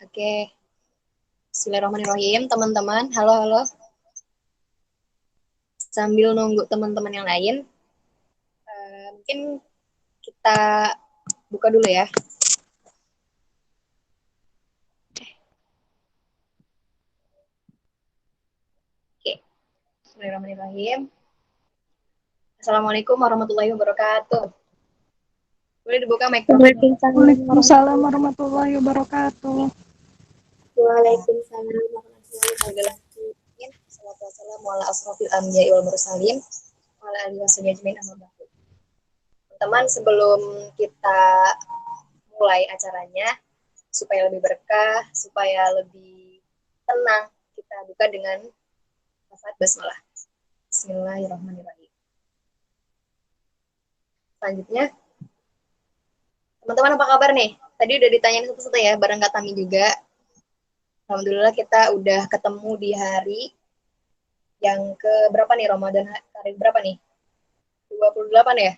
Oke, Bismillahirrahmanirrahim, teman-teman. Halo, halo. Sambil nunggu teman-teman yang lain, mungkin kita buka dulu ya. Oke, Bismillahirrahmanirrahim. Assalamualaikum warahmatullahi wabarakatuh. Boleh dibuka mic? Waalaikumsalam warahmatullahi wabarakatuh. Waalaikumsalam warahmatullahi wabarakatuh. Assalamualaikum warahmatullahi wabarakatuh. Teman-teman, sebelum kita mulai acaranya, supaya lebih berkah, supaya lebih tenang, kita buka dengan lafaz basmalah. Bismillahirrahmanirrahim. Selanjutnya, teman-teman apa kabar nih? Tadi udah ditanyain satu-satu ya, bareng Kak Tami juga. Alhamdulillah kita udah ketemu di hari yang ke berapa nih, Ramadan hari berapa nih? 28 ya?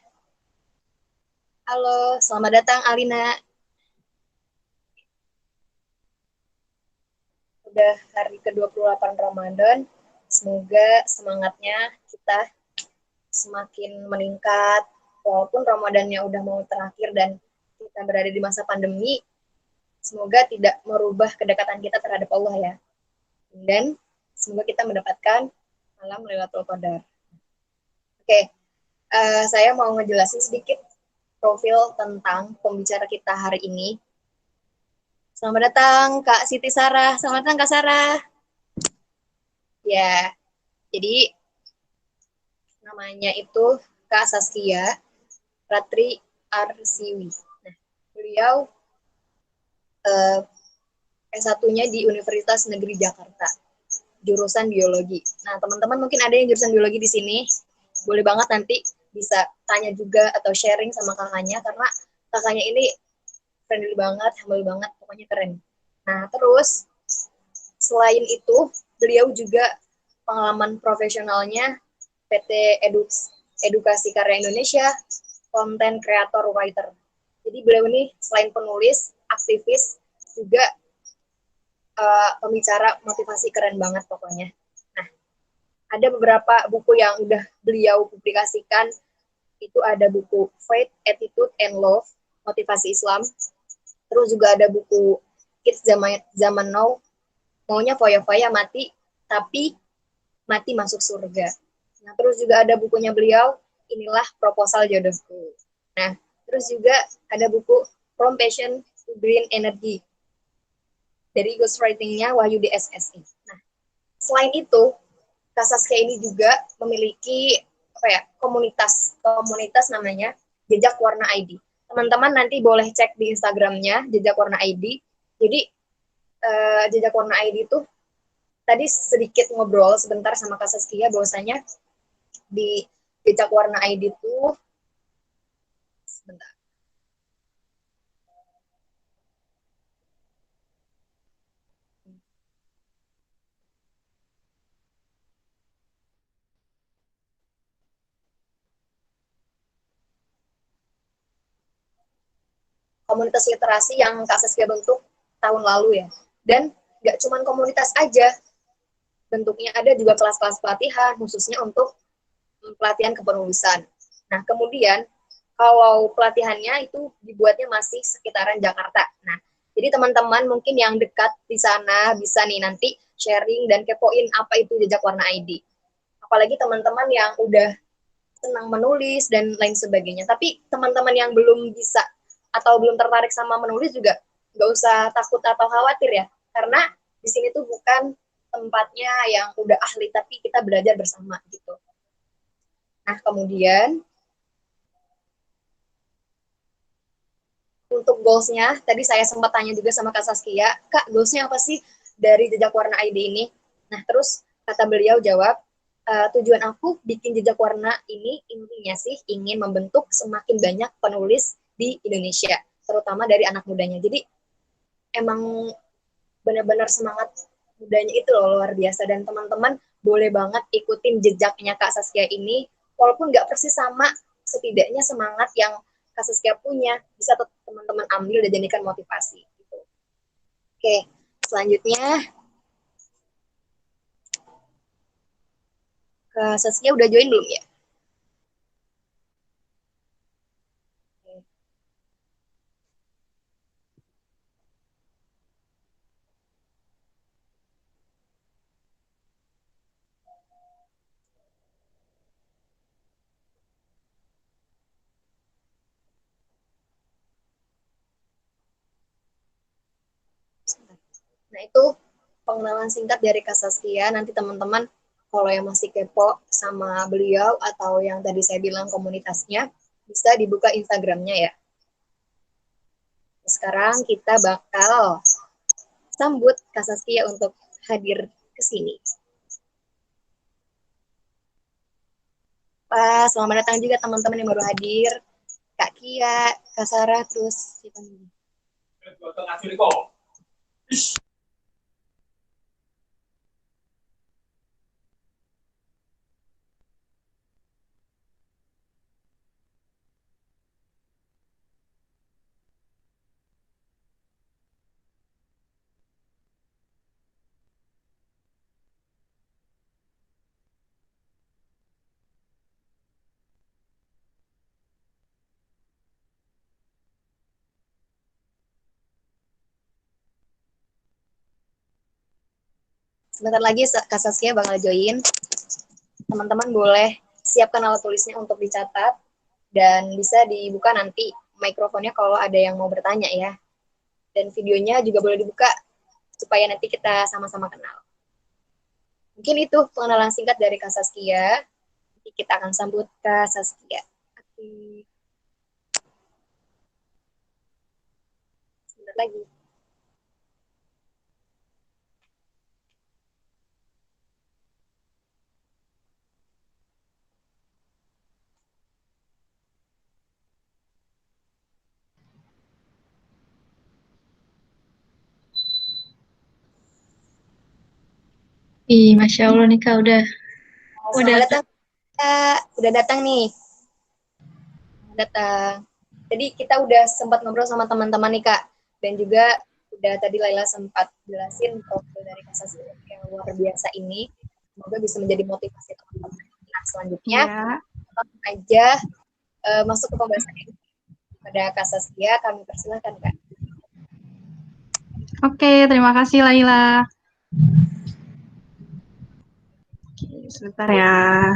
Halo, selamat datang Alina. Udah hari ke-28 Ramadan. Semoga semangatnya kita semakin meningkat. Walaupun Ramadannya udah mau terakhir dan kita berada di masa pandemi, semoga tidak merubah kedekatan kita terhadap Allah ya. Dan semoga kita mendapatkan malam Lailatul Qadar. Oke, saya mau ngejelasin sedikit profil tentang pembicara kita hari ini. Selamat datang Kak Siti Sarah. Selamat datang Kak Sarah. Ya, jadi namanya itu Kak Saskia Ratri Arsiwi. Nah, beliau S1-nya di Universitas Negeri Jakarta, jurusan biologi. Nah, teman-teman mungkin ada yang jurusan biologi di sini, boleh banget nanti bisa tanya juga atau sharing sama kakaknya, karena kakaknya ini friendly banget, humble banget, pokoknya keren. Nah, terus selain itu, beliau juga pengalaman profesionalnya PT Edukasi Karya Indonesia, content creator writer. Jadi beliau ini selain penulis, aktivis, juga pembicara motivasi keren banget pokoknya. Nah, ada beberapa buku yang udah beliau publikasikan. Itu ada buku Faith, Attitude, and Love, motivasi Islam. Terus juga ada buku Kids Zaman Now, maunya foya-foya mati, tapi mati masuk surga. Nah, terus juga ada bukunya beliau, Inilah Proposal Jodohku. Nah, terus juga ada buku From Passion to Green Energy, dari ghostwriting-nya Wahyu DSSI. Nah, selain itu, Kak Saskia ini juga memiliki komunitas namanya Jejak Warna ID. Teman-teman nanti boleh cek di Instagramnya Jejak Warna ID. Jadi Jejak Warna ID itu tadi sedikit ngobrol sebentar sama Kak Saskia, bahwasanya di Jejak Warna ID itu sebentar. Komunitas literasi yang Kak Saskia bentuk tahun lalu ya. Dan nggak cuma komunitas aja, bentuknya ada juga kelas-kelas pelatihan khususnya untuk pelatihan kepenulisan. Nah, kemudian kalau pelatihannya itu dibuatnya masih sekitaran Jakarta. Nah, jadi teman-teman mungkin yang dekat di sana bisa nih nanti sharing dan kepoin apa itu Jejak Warna ID. Apalagi teman-teman yang udah senang menulis dan lain sebagainya. Tapi teman-teman yang belum bisa atau belum tertarik sama menulis juga nggak usah takut atau khawatir ya, karena di sini tuh bukan tempatnya yang udah ahli, tapi kita belajar bersama gitu. Nah, kemudian untuk goals-nya, tadi saya sempat tanya juga sama Kak Saskia, Kak, goals-nya apa sih dari Jejak Warna ID ini? Nah, terus kata beliau jawab, tujuan aku bikin Jejak Warna ini intinya sih ingin membentuk semakin banyak penulis di Indonesia, terutama dari anak mudanya. Jadi emang benar-benar semangat mudanya itu loh luar biasa, dan teman-teman boleh banget ikutin jejaknya Kak Saskia ini, walaupun nggak persis sama, setidaknya semangat yang Kak Saskia punya bisa teman-teman ambil dan jadikan motivasi gitu. Oke, selanjutnya Kak Saskia udah join belum ya? Nah, itu pengenalan singkat dari Kak Saskia. Nanti teman-teman kalau yang masih kepo sama beliau atau yang tadi saya bilang komunitasnya, bisa dibuka Instagramnya ya. Sekarang kita bakal sambut Kak Saskia untuk hadir ke sini. Pak, selamat datang juga teman-teman yang baru hadir. Kak Kia, Kak Sarah, terus siapa nih? Sebentar lagi Kak Saskia bakal join. Teman-teman boleh siapkan alat tulisnya untuk dicatat dan bisa dibuka nanti mikrofonnya kalau ada yang mau bertanya ya. Dan videonya juga boleh dibuka supaya nanti kita sama-sama kenal. Mungkin itu pengenalan singkat dari Kak Saskia. Nanti kita akan sambut Kak Saskia. Oke. Sebentar lagi. Ih, Masya Allah nih Kak, udah Datang, Kak. Udah datang nih. Datang. Jadi kita udah sempat ngobrol sama teman-teman nih Kak. Dan juga udah tadi Laila sempat jelasin profil dari Kak Saskia yang luar biasa ini. Semoga bisa menjadi motivasi teman-teman. Nah, selanjutnya ya. langsung aja masuk ke pembahasan ini. Pada Kak Saskia, kami persilahkan Kak. Oke, terima kasih Laila. Oke, sebentar ya.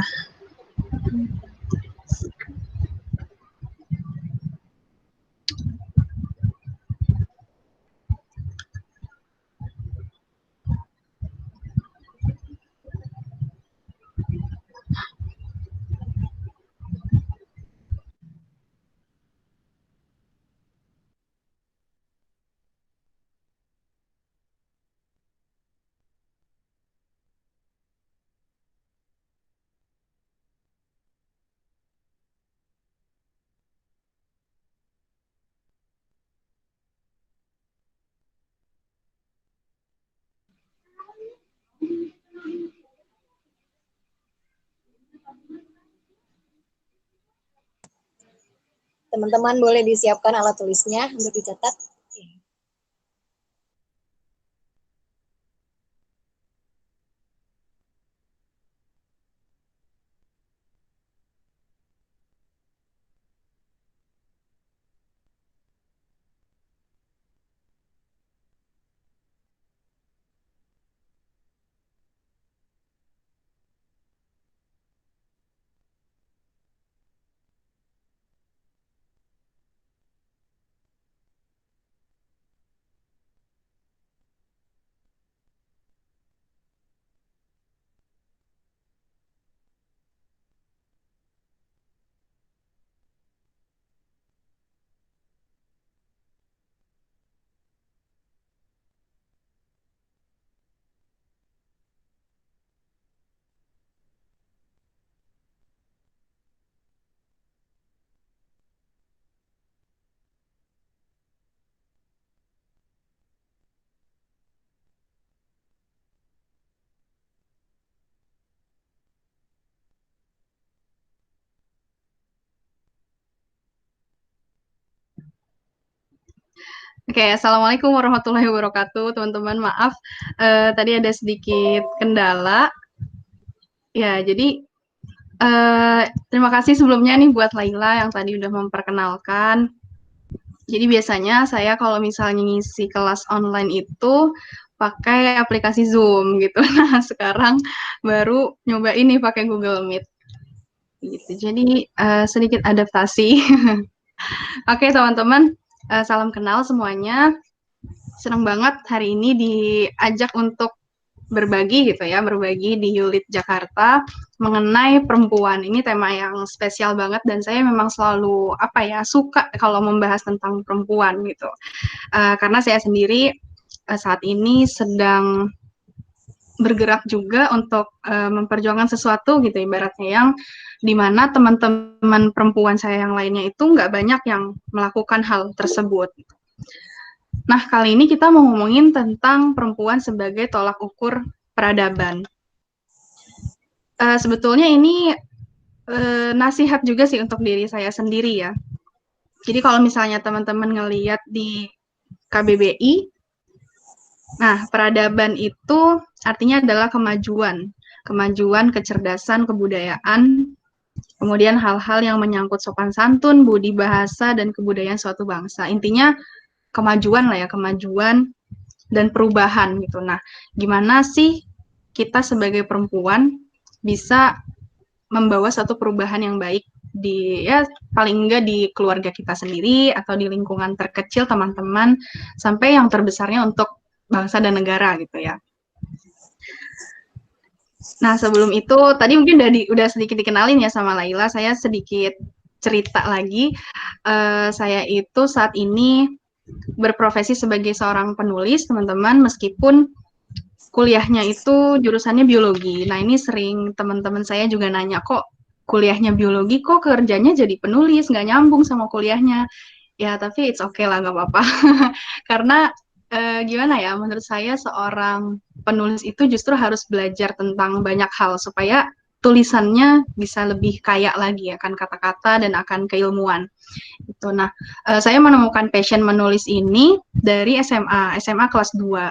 Teman-teman boleh disiapkan alat tulisnya untuk dicatat. Oke, Assalamualaikum warahmatullahi wabarakatuh, teman-teman. Maaf, tadi ada sedikit kendala. Ya, jadi terima kasih sebelumnya nih buat Laila yang tadi udah memperkenalkan. Jadi biasanya saya kalau misalnya ngisi kelas online itu pakai aplikasi Zoom gitu. Nah, sekarang baru nyoba ini pakai Google Meet. Gitu. Jadi sedikit adaptasi. Oke, teman-teman, salam kenal semuanya. Senang banget hari ini diajak untuk berbagi gitu ya, berbagi di Yulit Jakarta mengenai perempuan. Ini tema yang spesial banget dan saya memang selalu suka kalau membahas tentang perempuan gitu. Karena saya sendiri saat ini sedang bergerak juga untuk memperjuangkan sesuatu gitu ibaratnya yang dimana teman-teman perempuan saya yang lainnya itu nggak banyak yang melakukan hal tersebut. Nah, kali ini kita mau ngomongin tentang perempuan sebagai tolak ukur peradaban. Sebetulnya ini nasihat juga sih untuk diri saya sendiri ya. Jadi kalau misalnya teman-teman ngelihat di KBBI, nah peradaban itu artinya adalah kemajuan, kecerdasan, kebudayaan, kemudian hal-hal yang menyangkut sopan santun, budi bahasa, dan kebudayaan suatu bangsa. Intinya kemajuan lah ya, kemajuan dan perubahan gitu. Nah, gimana sih kita sebagai perempuan bisa membawa satu perubahan yang baik di paling enggak di keluarga kita sendiri atau di lingkungan terkecil teman-teman sampai yang terbesarnya untuk bangsa dan negara gitu ya. Nah, sebelum itu tadi mungkin udah sedikit dikenalin ya sama Laila, saya sedikit cerita lagi. Saya itu saat ini berprofesi sebagai seorang penulis, teman-teman, meskipun kuliahnya itu jurusannya biologi. Nah, ini sering teman-teman saya juga nanya, kok kuliahnya biologi, kok kerjanya jadi penulis, nggak nyambung sama kuliahnya. Ya, tapi it's okay lah, nggak apa-apa. Karena gimana ya, menurut saya seorang penulis itu justru harus belajar tentang banyak hal, supaya tulisannya bisa lebih kaya lagi ya, kan kata-kata dan akan keilmuan. Gitu. Nah, saya menemukan passion menulis ini dari SMA kelas 2.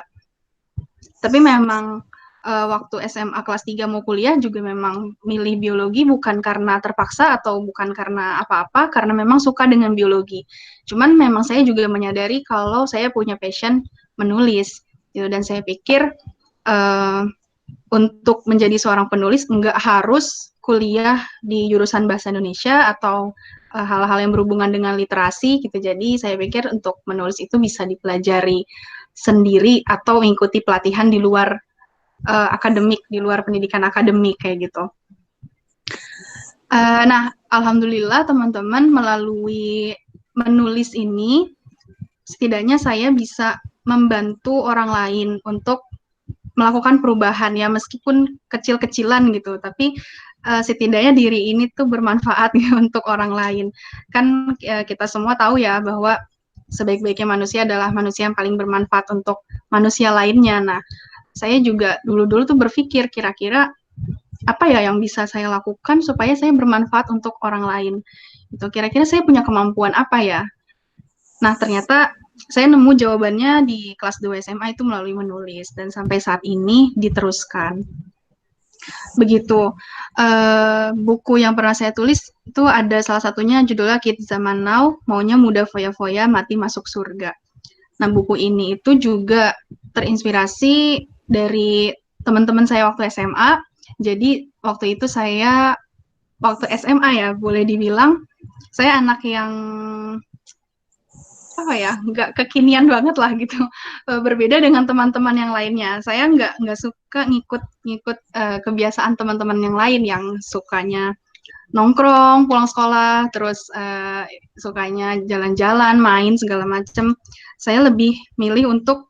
Tapi memang waktu SMA kelas 3 mau kuliah juga memang milih biologi bukan karena terpaksa atau bukan karena apa-apa, karena memang suka dengan biologi. Cuman memang saya juga menyadari kalau saya punya passion menulis. Gitu. Dan saya pikir untuk menjadi seorang penulis nggak harus kuliah di jurusan bahasa Indonesia atau hal-hal yang berhubungan dengan literasi gitu. Jadi saya pikir untuk menulis itu bisa dipelajari sendiri atau mengikuti pelatihan di luar akademik, di luar pendidikan akademik kayak gitu. Nah, alhamdulillah teman-teman melalui menulis ini setidaknya saya bisa membantu orang lain untuk melakukan perubahan ya meskipun kecil-kecilan gitu, tapi setidaknya diri ini tuh bermanfaat ya, untuk orang lain. Kan kita semua tahu ya bahwa sebaik-baiknya manusia adalah manusia yang paling bermanfaat untuk manusia lainnya. Nah, saya juga dulu-dulu tuh berpikir kira-kira apa ya yang bisa saya lakukan supaya saya bermanfaat untuk orang lain. Gitu. Kira-kira saya punya kemampuan apa ya? Nah, ternyata saya nemu jawabannya di kelas 2 SMA itu melalui menulis dan sampai saat ini diteruskan. Begitu. Buku yang pernah saya tulis itu ada salah satunya judulnya Kids Zaman Now, Maunya Muda Foya-Foya, Mati Masuk Surga. Nah, buku ini itu juga terinspirasi dari teman-teman saya waktu SMA. Jadi, waktu itu saya, waktu SMA ya, boleh dibilang, saya anak yang nggak kekinian banget lah gitu. Berbeda dengan teman-teman yang lainnya. Saya nggak suka ngikut kebiasaan teman-teman yang lain yang sukanya nongkrong pulang sekolah, terus sukanya jalan-jalan, main segala macam. Saya lebih milih untuk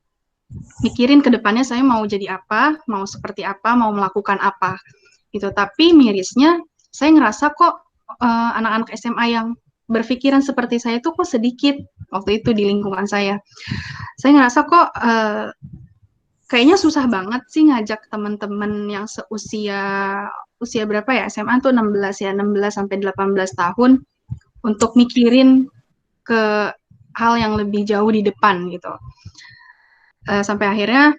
mikirin ke depannya saya mau jadi apa, mau seperti apa, mau melakukan apa. Gitu. Tapi mirisnya saya ngerasa kok anak-anak SMA yang berpikiran seperti saya itu kok sedikit waktu itu di lingkungan saya. Saya ngerasa kok kayaknya susah banget sih ngajak teman-teman yang usia berapa ya? SMA tuh 16 ya, 16 sampai 18 tahun untuk mikirin ke hal yang lebih jauh di depan gitu. Sampai akhirnya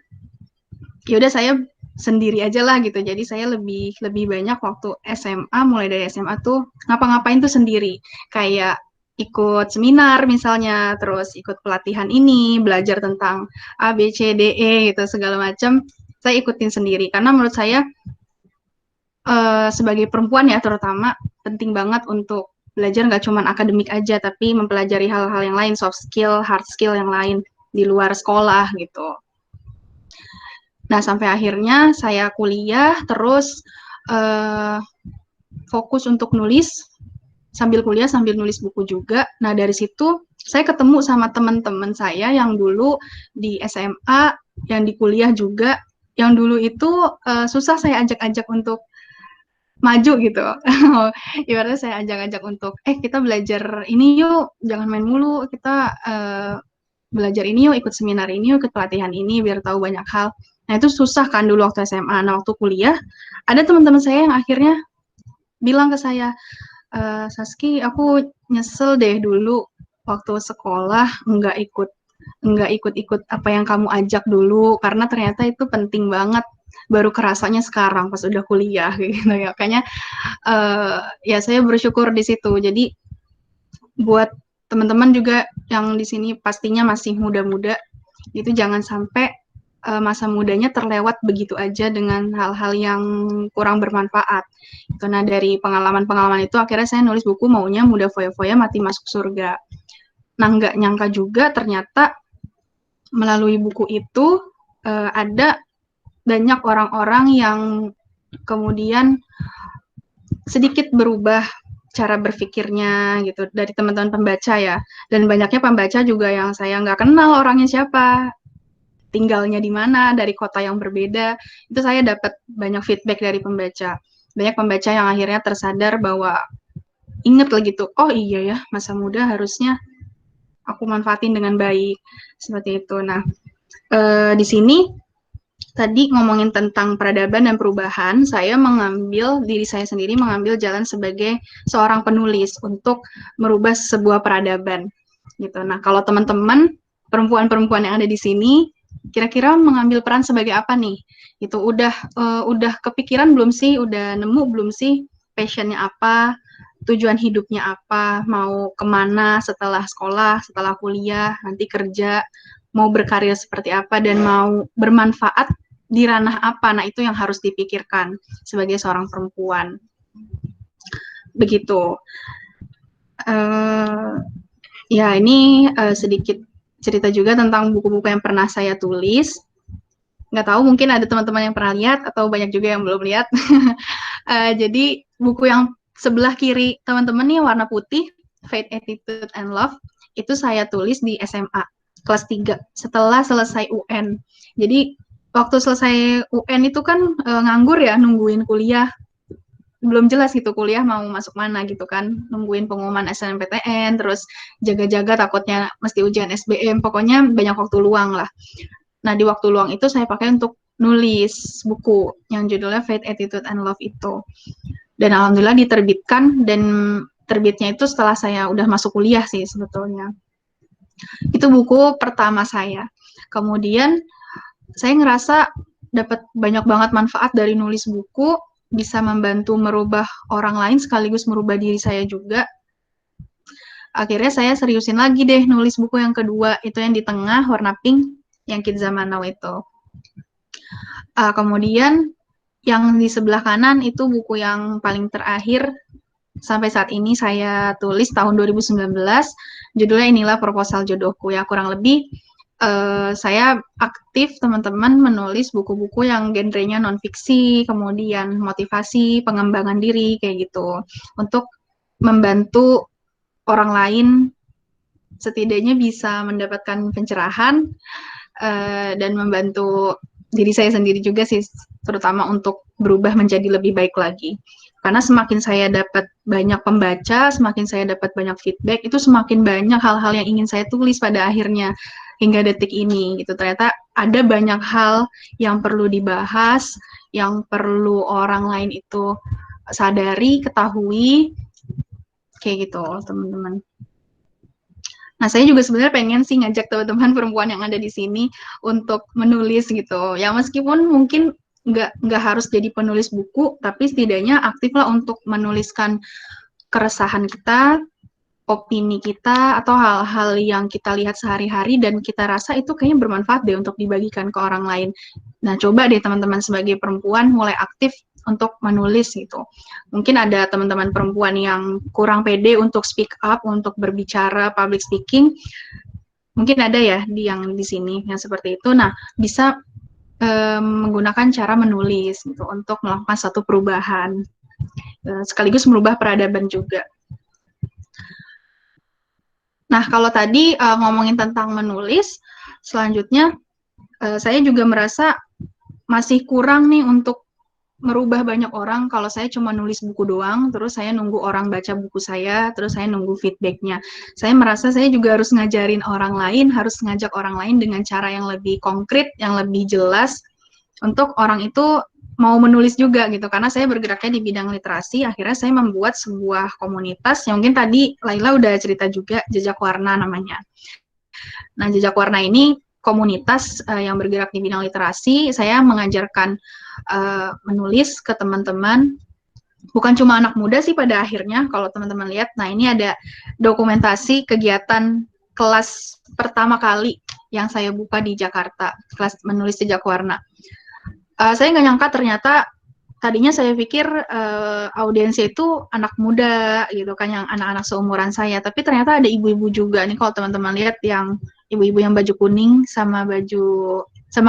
yaudah saya sendiri aja lah gitu. Jadi saya lebih banyak waktu SMA, mulai dari SMA tuh ngapa-ngapain tuh sendiri. Kayak ikut seminar misalnya, terus ikut pelatihan ini, belajar tentang A, B, C, D, E gitu, segala macam. Saya ikutin sendiri. Karena menurut saya sebagai perempuan ya terutama, penting banget untuk belajar nggak cuma akademik aja, tapi mempelajari hal-hal yang lain, soft skill, hard skill yang lain di luar sekolah gitu. Nah, sampai akhirnya saya kuliah, terus fokus untuk nulis, sambil kuliah, sambil nulis buku juga. Nah, dari situ saya ketemu sama teman-teman saya yang dulu di SMA, yang di kuliah juga, yang dulu itu susah saya ajak-ajak untuk maju gitu. Ibaratnya saya ajak-ajak untuk, kita belajar ini yuk, jangan main mulu, kita belajar ini yuk, ikut seminar ini yuk, ikut pelatihan ini, biar tahu banyak hal. Nah, itu susah kan dulu waktu SMA. Nah, waktu kuliah, ada teman-teman saya yang akhirnya bilang ke saya, Saski, aku nyesel deh dulu waktu sekolah nggak ikut apa yang kamu ajak dulu, karena ternyata itu penting banget, baru kerasanya sekarang pas udah kuliah gitu ya. Kayaknya ya saya bersyukur di situ. Jadi buat teman-teman juga yang di sini pastinya masih muda-muda, itu jangan sampai masa mudanya terlewat begitu aja dengan hal-hal yang kurang bermanfaat. Karena dari pengalaman-pengalaman itu akhirnya saya nulis buku maunya muda foya-foya mati masuk surga. Nah, nggak nyangka juga ternyata melalui buku itu ada banyak orang-orang yang kemudian sedikit berubah cara berpikirnya gitu dari teman-teman pembaca ya. Dan banyaknya pembaca juga yang saya nggak kenal orangnya siapa, tinggalnya di mana, dari kota yang berbeda. Itu saya dapat banyak feedback dari pembaca. Banyak pembaca yang akhirnya tersadar bahwa inget lagi tuh, oh iya ya, masa muda harusnya aku manfaatin dengan baik. Seperti itu. Nah, di sini tadi ngomongin tentang peradaban dan perubahan, saya mengambil, diri saya sendiri mengambil jalan sebagai seorang penulis untuk merubah sebuah peradaban. Gitu. Nah, kalau teman-teman perempuan-perempuan yang ada di sini kira-kira mengambil peran sebagai apa nih? Itu udah kepikiran belum sih? Udah nemu belum sih passionnya apa? Tujuan hidupnya apa? Mau kemana setelah sekolah, setelah kuliah, nanti kerja, mau berkarya seperti apa, dan mau bermanfaat di ranah apa? Nah, itu yang harus dipikirkan sebagai seorang perempuan. Begitu. Ya, ini sedikit cerita juga tentang buku-buku yang pernah saya tulis. Nggak tahu, mungkin ada teman-teman yang pernah lihat atau banyak juga yang belum lihat. Jadi buku yang sebelah kiri teman-teman nih warna putih, Faith, Attitude, and Love, itu saya tulis di SMA kelas 3 setelah selesai UN. Jadi waktu selesai UN itu kan nganggur ya, nungguin kuliah. Belum jelas gitu kuliah mau masuk mana gitu kan, nungguin pengumuman SNMPTN, terus jaga-jaga takutnya mesti ujian SBM, pokoknya banyak waktu luang lah. Nah, di waktu luang itu saya pakai untuk nulis buku yang judulnya Faith, Attitude, and Love itu. Dan alhamdulillah diterbitkan, dan terbitnya itu setelah saya udah masuk kuliah sih sebetulnya. Itu buku pertama saya. Kemudian saya ngerasa dapat banyak banget manfaat dari nulis buku, bisa membantu merubah orang lain sekaligus merubah diri saya juga. Akhirnya saya seriusin lagi deh nulis buku yang kedua, itu yang di tengah warna pink, yang Kids Zaman Now itu. Kemudian yang di sebelah kanan itu buku yang paling terakhir sampai saat ini saya tulis tahun 2019, judulnya Inilah Proposal Jodohku. Ya, kurang lebih saya aktif teman-teman menulis buku-buku yang genrenya non-fiksi, kemudian motivasi, pengembangan diri, kayak gitu. Untuk membantu orang lain setidaknya bisa mendapatkan pencerahan dan membantu diri saya sendiri juga sih, terutama untuk berubah menjadi lebih baik lagi. Karena semakin saya dapat banyak pembaca, semakin saya dapat banyak feedback, itu semakin banyak hal-hal yang ingin saya tulis pada akhirnya hingga detik ini gitu. Ternyata ada banyak hal yang perlu dibahas, yang perlu orang lain itu sadari, ketahui, kayak gitu teman-teman. Nah, saya juga sebenarnya pengen sih ngajak teman-teman perempuan yang ada di sini untuk menulis gitu. Ya meskipun mungkin nggak harus jadi penulis buku, tapi setidaknya aktiflah untuk menuliskan keresahan kita, opini kita, atau hal-hal yang kita lihat sehari-hari dan kita rasa itu kayaknya bermanfaat deh untuk dibagikan ke orang lain. Nah, coba deh teman-teman sebagai perempuan mulai aktif untuk menulis gitu. Mungkin ada teman-teman perempuan yang kurang pede untuk speak up, untuk berbicara, public speaking. Mungkin ada ya yang di sini yang seperti itu. Nah, bisa menggunakan cara menulis gitu untuk melakukan satu perubahan. Sekaligus merubah peradaban juga. Nah, kalau tadi ngomongin tentang menulis, selanjutnya saya juga merasa masih kurang nih untuk merubah banyak orang kalau saya cuma nulis buku doang, terus saya nunggu orang baca buku saya, terus saya nunggu feedbacknya. Saya merasa saya juga harus ngajarin orang lain, harus ngajak orang lain dengan cara yang lebih konkret, yang lebih jelas, untuk orang itu mau menulis juga gitu, karena saya bergeraknya di bidang literasi, akhirnya saya membuat sebuah komunitas yang mungkin tadi Laila udah cerita juga, Jejak Warna namanya. Nah, Jejak Warna ini komunitas yang bergerak di bidang literasi. Saya mengajarkan menulis ke teman-teman, bukan cuma anak muda sih pada akhirnya, kalau teman-teman lihat. Nah, ini ada dokumentasi kegiatan kelas pertama kali yang saya buka di Jakarta, kelas menulis Jejak Warna. Saya nggak nyangka ternyata tadinya saya pikir audiensnya itu anak muda gitu kan, yang anak-anak seumuran saya, tapi ternyata ada ibu-ibu juga nih. Kalau teman-teman lihat yang ibu-ibu yang baju kuning sama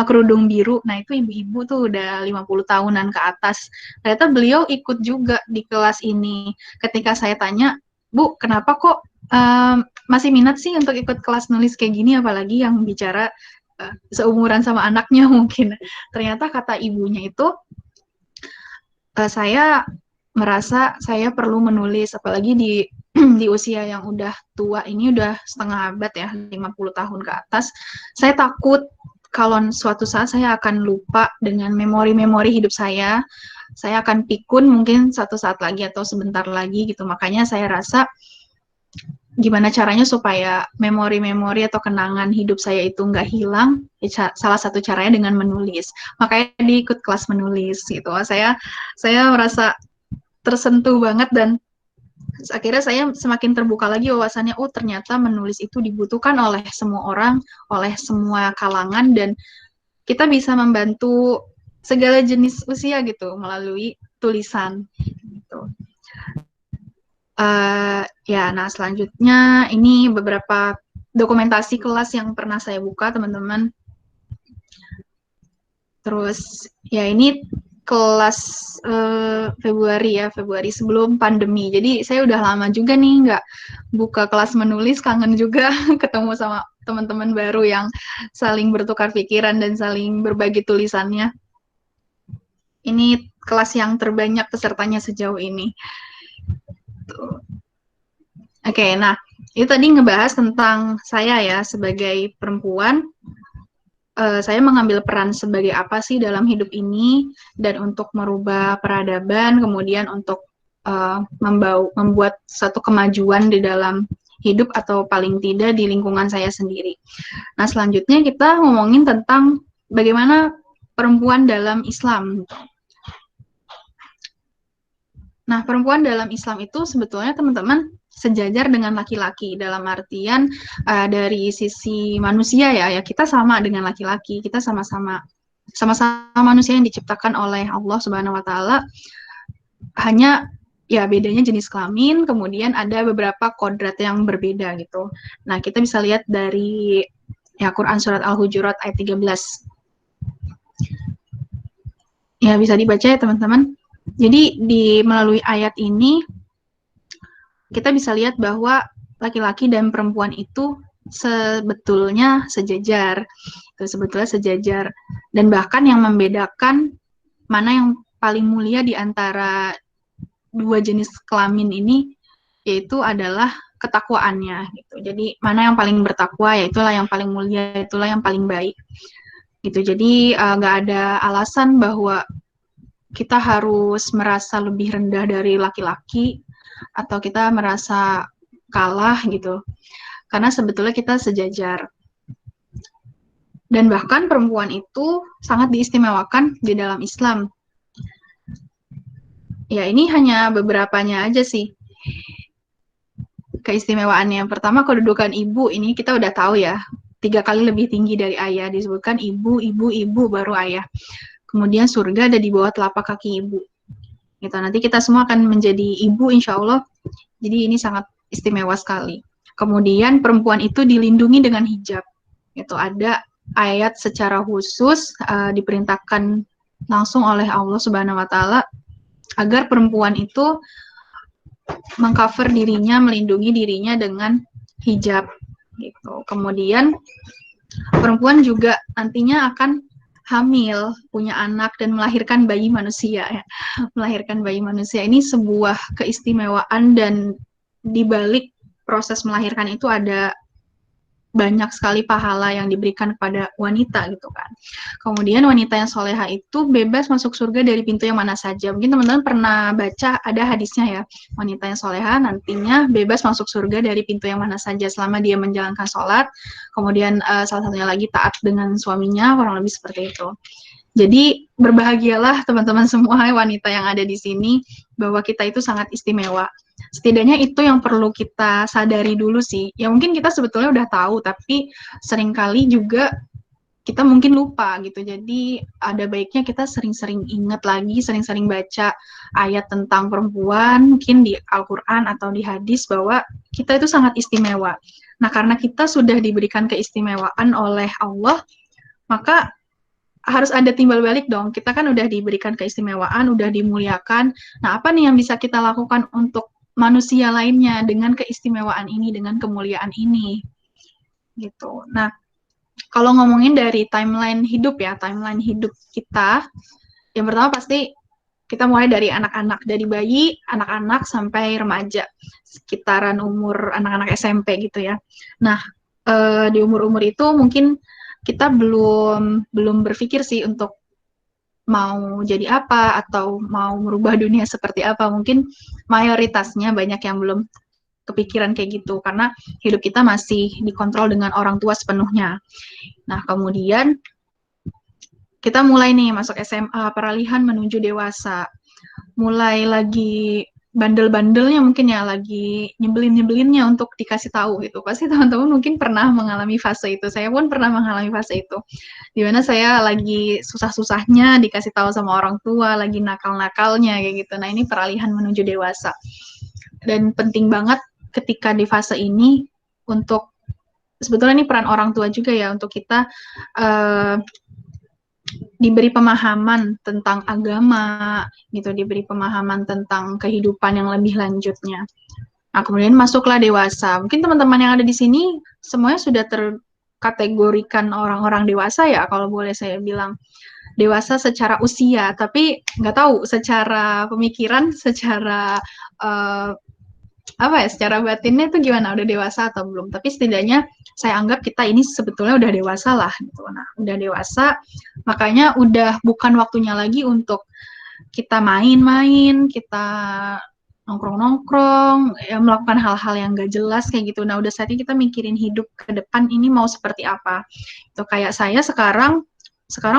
kerudung biru, nah itu ibu-ibu tuh udah 50 tahunan ke atas. Ternyata beliau ikut juga di kelas ini. Ketika saya tanya, Bu, kenapa kok masih minat sih untuk ikut kelas nulis kayak gini, apalagi yang bicara seumuran sama anaknya mungkin. Ternyata kata ibunya itu, saya merasa saya perlu menulis, apalagi di di usia yang udah tua ini, udah setengah abad ya, 50 tahun ke atas. Saya takut kalau suatu saat saya akan lupa dengan memori-memori hidup saya akan pikun mungkin suatu saat lagi atau sebentar lagi gitu. Makanya saya rasa gimana caranya supaya memori-memori atau kenangan hidup saya itu nggak hilang, salah satu caranya dengan menulis. Makanya diikut kelas menulis gitu. Saya merasa tersentuh banget, dan akhirnya saya semakin terbuka lagi wawasannya, oh ternyata menulis itu dibutuhkan oleh semua orang, oleh semua kalangan, dan kita bisa membantu segala jenis usia gitu melalui tulisan gitu. Ya, nah selanjutnya ini beberapa dokumentasi kelas yang pernah saya buka, teman-teman. Terus ya ini kelas Februari sebelum pandemi. Jadi saya udah lama juga nih nggak buka kelas menulis, kangen juga ketemu sama teman-teman baru yang saling bertukar pikiran dan saling berbagi tulisannya. Ini kelas yang terbanyak pesertanya sejauh ini. Oke, nah itu tadi ngebahas tentang saya ya sebagai perempuan. Saya mengambil peran sebagai apa sih dalam hidup ini, dan untuk merubah peradaban, kemudian untuk membuat satu kemajuan di dalam hidup atau paling tidak di lingkungan saya sendiri. Nah, selanjutnya kita ngomongin tentang bagaimana perempuan dalam Islam. Nah, perempuan dalam Islam itu sebetulnya teman-teman sejajar dengan laki-laki, dalam artian dari sisi manusia ya kita sama dengan laki-laki, kita sama-sama manusia yang diciptakan oleh Allah Subhanahu wa taala. Hanya ya bedanya jenis kelamin, kemudian ada beberapa kodrat yang berbeda gitu. Nah, kita bisa lihat dari ya Quran surat Al-Hujurat ayat 13. Ya, bisa dibaca ya teman-teman. Jadi melalui ayat ini kita bisa lihat bahwa laki-laki dan perempuan itu sebetulnya sejajar, dan bahkan yang membedakan mana yang paling mulia di antara dua jenis kelamin ini yaitu adalah ketakwaannya gitu. Jadi mana yang paling bertakwa, yaitulah yang paling mulia, itulah yang paling baik gitu. Jadi nggak ada alasan bahwa kita harus merasa lebih rendah dari laki-laki atau kita merasa kalah gitu. karena sebetulnya kita sejajar. Dan bahkan perempuan itu sangat diistimewakan di dalam Islam. Ya, ini hanya beberapanya aja sih keistimewaannya. Pertama, kedudukan ibu ini kita udah tahu ya, 3 kali lebih tinggi dari ayah. Disebutkan ibu, ibu, ibu, baru ayah. Kemudian surga ada di bawah telapak kaki ibu. Gitu. Nanti kita semua akan menjadi ibu insya Allah. Jadi ini sangat istimewa sekali. Kemudian perempuan itu dilindungi dengan hijab. Itu ada ayat secara khusus diperintahkan langsung oleh Allah Subhanahu wa taala agar perempuan itu mengcover dirinya, melindungi dirinya dengan hijab gitu. Kemudian perempuan juga nantinya akan hamil, punya anak dan melahirkan bayi manusia ya. Melahirkan bayi manusia ini sebuah keistimewaan, dan di balik proses melahirkan itu ada banyak sekali pahala yang diberikan kepada wanita gitu kan. Kemudian wanita yang soleha itu bebas masuk surga dari pintu yang mana saja. Mungkin teman-teman pernah baca ada hadisnya ya, wanita yang soleha nantinya bebas masuk surga dari pintu yang mana saja selama dia menjalankan sholat. Kemudian salah satunya lagi taat dengan suaminya, kurang lebih seperti itu. Jadi berbahagialah teman-teman semua wanita yang ada di sini bahwa kita itu sangat istimewa. Setidaknya itu yang perlu kita sadari dulu sih. Ya mungkin kita sebetulnya udah tahu, tapi seringkali juga kita mungkin lupa gitu. Jadi ada baiknya kita sering-sering ingat lagi, sering-sering baca ayat tentang perempuan, mungkin di Al-Quran atau di hadis, bahwa kita itu sangat istimewa. Nah, karena kita sudah diberikan keistimewaan oleh Allah, maka harus ada timbal balik dong. Kita kan udah diberikan keistimewaan, udah dimuliakan. Nah, apa nih yang bisa kita lakukan untuk manusia lainnya dengan keistimewaan ini, dengan kemuliaan ini? Gitu. Nah, kalau ngomongin dari timeline hidup ya, timeline hidup kita, yang pertama pasti kita mulai dari anak-anak, dari bayi, anak-anak sampai remaja, sekitaran umur anak-anak SMP gitu ya. Nah, di umur-umur itu mungkin kita belum berpikir sih untuk mau jadi apa atau mau merubah dunia seperti apa. Mungkin mayoritasnya banyak yang belum kepikiran kayak gitu, karena hidup kita masih dikontrol dengan orang tua sepenuhnya. Nah, kemudian kita mulai nih masuk SMA, peralihan menuju dewasa. Mulai lagi bandel-bandelnya mungkin ya, lagi nyebelin-nyebelinnya untuk dikasih tahu gitu. Pasti teman-teman mungkin pernah mengalami fase itu. Saya pun pernah mengalami fase itu. Dimana saya lagi susah-susahnya dikasih tahu sama orang tua, lagi nakal-nakalnya kayak gitu. Nah, ini peralihan menuju dewasa. Dan penting banget ketika di fase ini untuk, sebetulnya ini peran orang tua juga ya, untuk kita diberi pemahaman tentang agama, gitu, diberi pemahaman tentang kehidupan yang lebih lanjutnya. Nah, kemudian masuklah dewasa. Mungkin teman-teman yang ada di sini semuanya sudah terkategorikan orang-orang dewasa ya, kalau boleh saya bilang. Dewasa secara usia, tapi nggak tahu secara pemikiran, secara secara batinnya itu gimana, udah dewasa atau belum. Tapi setidaknya saya anggap kita ini sebetulnya udah dewasa lah gitu. Nah, udah dewasa, makanya udah bukan waktunya lagi untuk kita main-main, kita nongkrong-nongkrong, ya, melakukan hal-hal yang gak jelas kayak gitu. Nah, udah saatnya kita mikirin hidup ke depan ini mau seperti apa. Itu kayak saya sekarang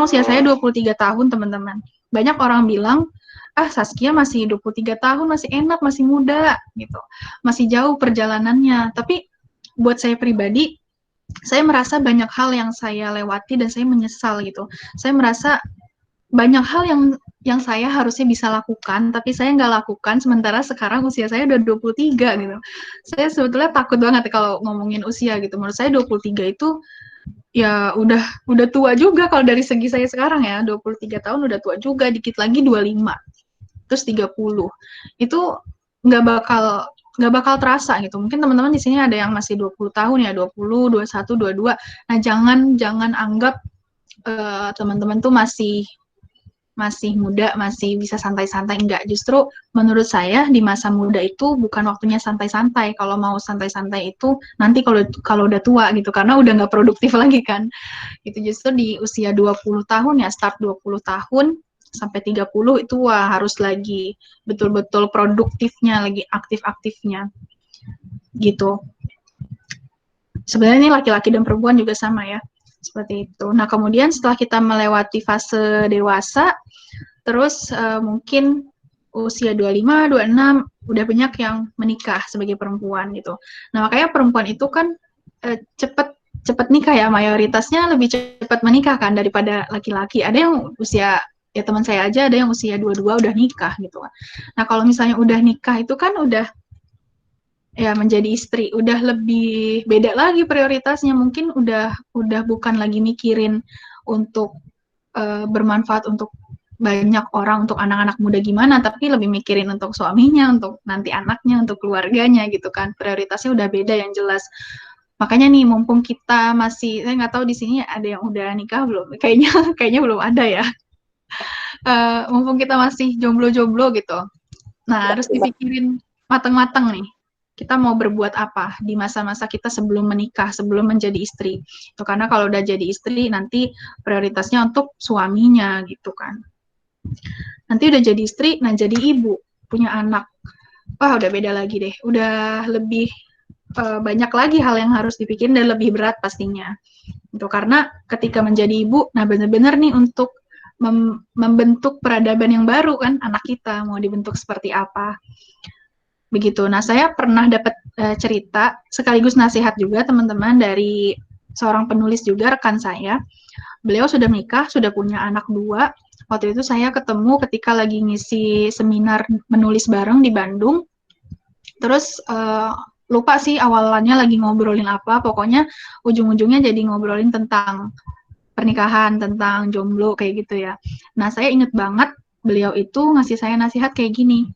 usia saya 23 tahun, teman-teman. Banyak orang bilang, Saskia masih 23 tahun, masih enak, masih muda, gitu. Masih jauh perjalanannya. Tapi buat saya pribadi, saya merasa banyak hal yang saya lewati dan saya menyesal gitu. Saya merasa banyak hal yang saya harusnya bisa lakukan, tapi saya nggak lakukan, sementara sekarang usia saya udah 23 gitu. Saya sebetulnya takut banget kalau ngomongin usia gitu. Menurut saya 23 itu ya udah tua juga kalau dari segi saya sekarang ya. 23 tahun udah tua juga, dikit lagi 25. Terus 30. Itu nggak bakal terasa gitu. Mungkin teman-teman di sini ada yang masih 20 tahun ya, 20, 21, 22. Nah, jangan anggap teman-teman tuh masih muda, masih bisa santai-santai. Enggak, justru menurut saya di masa muda itu bukan waktunya santai-santai. Kalau mau santai-santai itu nanti kalau udah tua gitu, karena udah nggak produktif lagi kan. Itu justru di usia 20 tahun ya, start 20 tahun sampai 30 itu harus lagi betul-betul produktifnya, lagi aktif-aktifnya gitu. sebenarnya ini laki-laki dan perempuan juga sama ya, seperti itu. Nah, kemudian setelah kita melewati fase dewasa, terus mungkin usia 25, 26, udah banyak yang menikah sebagai perempuan gitu. Nah, makanya perempuan itu kan cepet nikah ya, mayoritasnya lebih cepat menikah kan daripada laki-laki. Ada yang usia, ya teman saya aja ada yang usia 22 udah nikah gitu kan. Nah, kalau misalnya udah nikah itu kan udah ya menjadi istri, udah lebih beda lagi prioritasnya, mungkin udah bukan lagi mikirin untuk bermanfaat untuk banyak orang, untuk anak-anak muda gimana, tapi lebih mikirin untuk suaminya, untuk nanti anaknya, untuk keluarganya gitu kan. Prioritasnya udah beda yang jelas. Makanya nih, mumpung kita masih, saya nggak tahu di sini ada yang udah nikah belum? Kayaknya belum ada ya. Mumpung kita masih jomblo-jomblo gitu. Nah, harus dipikirin matang-matang nih. Kita mau berbuat apa di masa-masa kita sebelum menikah, sebelum menjadi istri. Itu karena kalau udah jadi istri, nanti prioritasnya untuk suaminya gitu kan. Nanti udah jadi istri, nah jadi ibu, punya anak. Wah, udah beda lagi deh. Udah lebih banyak lagi hal yang harus dipikirin dan lebih berat pastinya. Itu karena ketika menjadi ibu, nah benar-benar nih untuk membentuk peradaban yang baru kan, anak kita mau dibentuk seperti apa. Begitu. Nah, saya pernah dapat cerita sekaligus nasihat juga teman-teman dari seorang penulis juga, rekan saya. Beliau sudah menikah, sudah punya anak 2. Waktu itu saya ketemu ketika lagi ngisi seminar menulis bareng di Bandung. Terus lupa sih awalannya lagi ngobrolin apa, pokoknya ujung-ujungnya jadi ngobrolin tentang pernikahan, tentang jomblo kayak gitu ya. Nah, saya inget banget beliau itu ngasih saya nasihat kayak gini.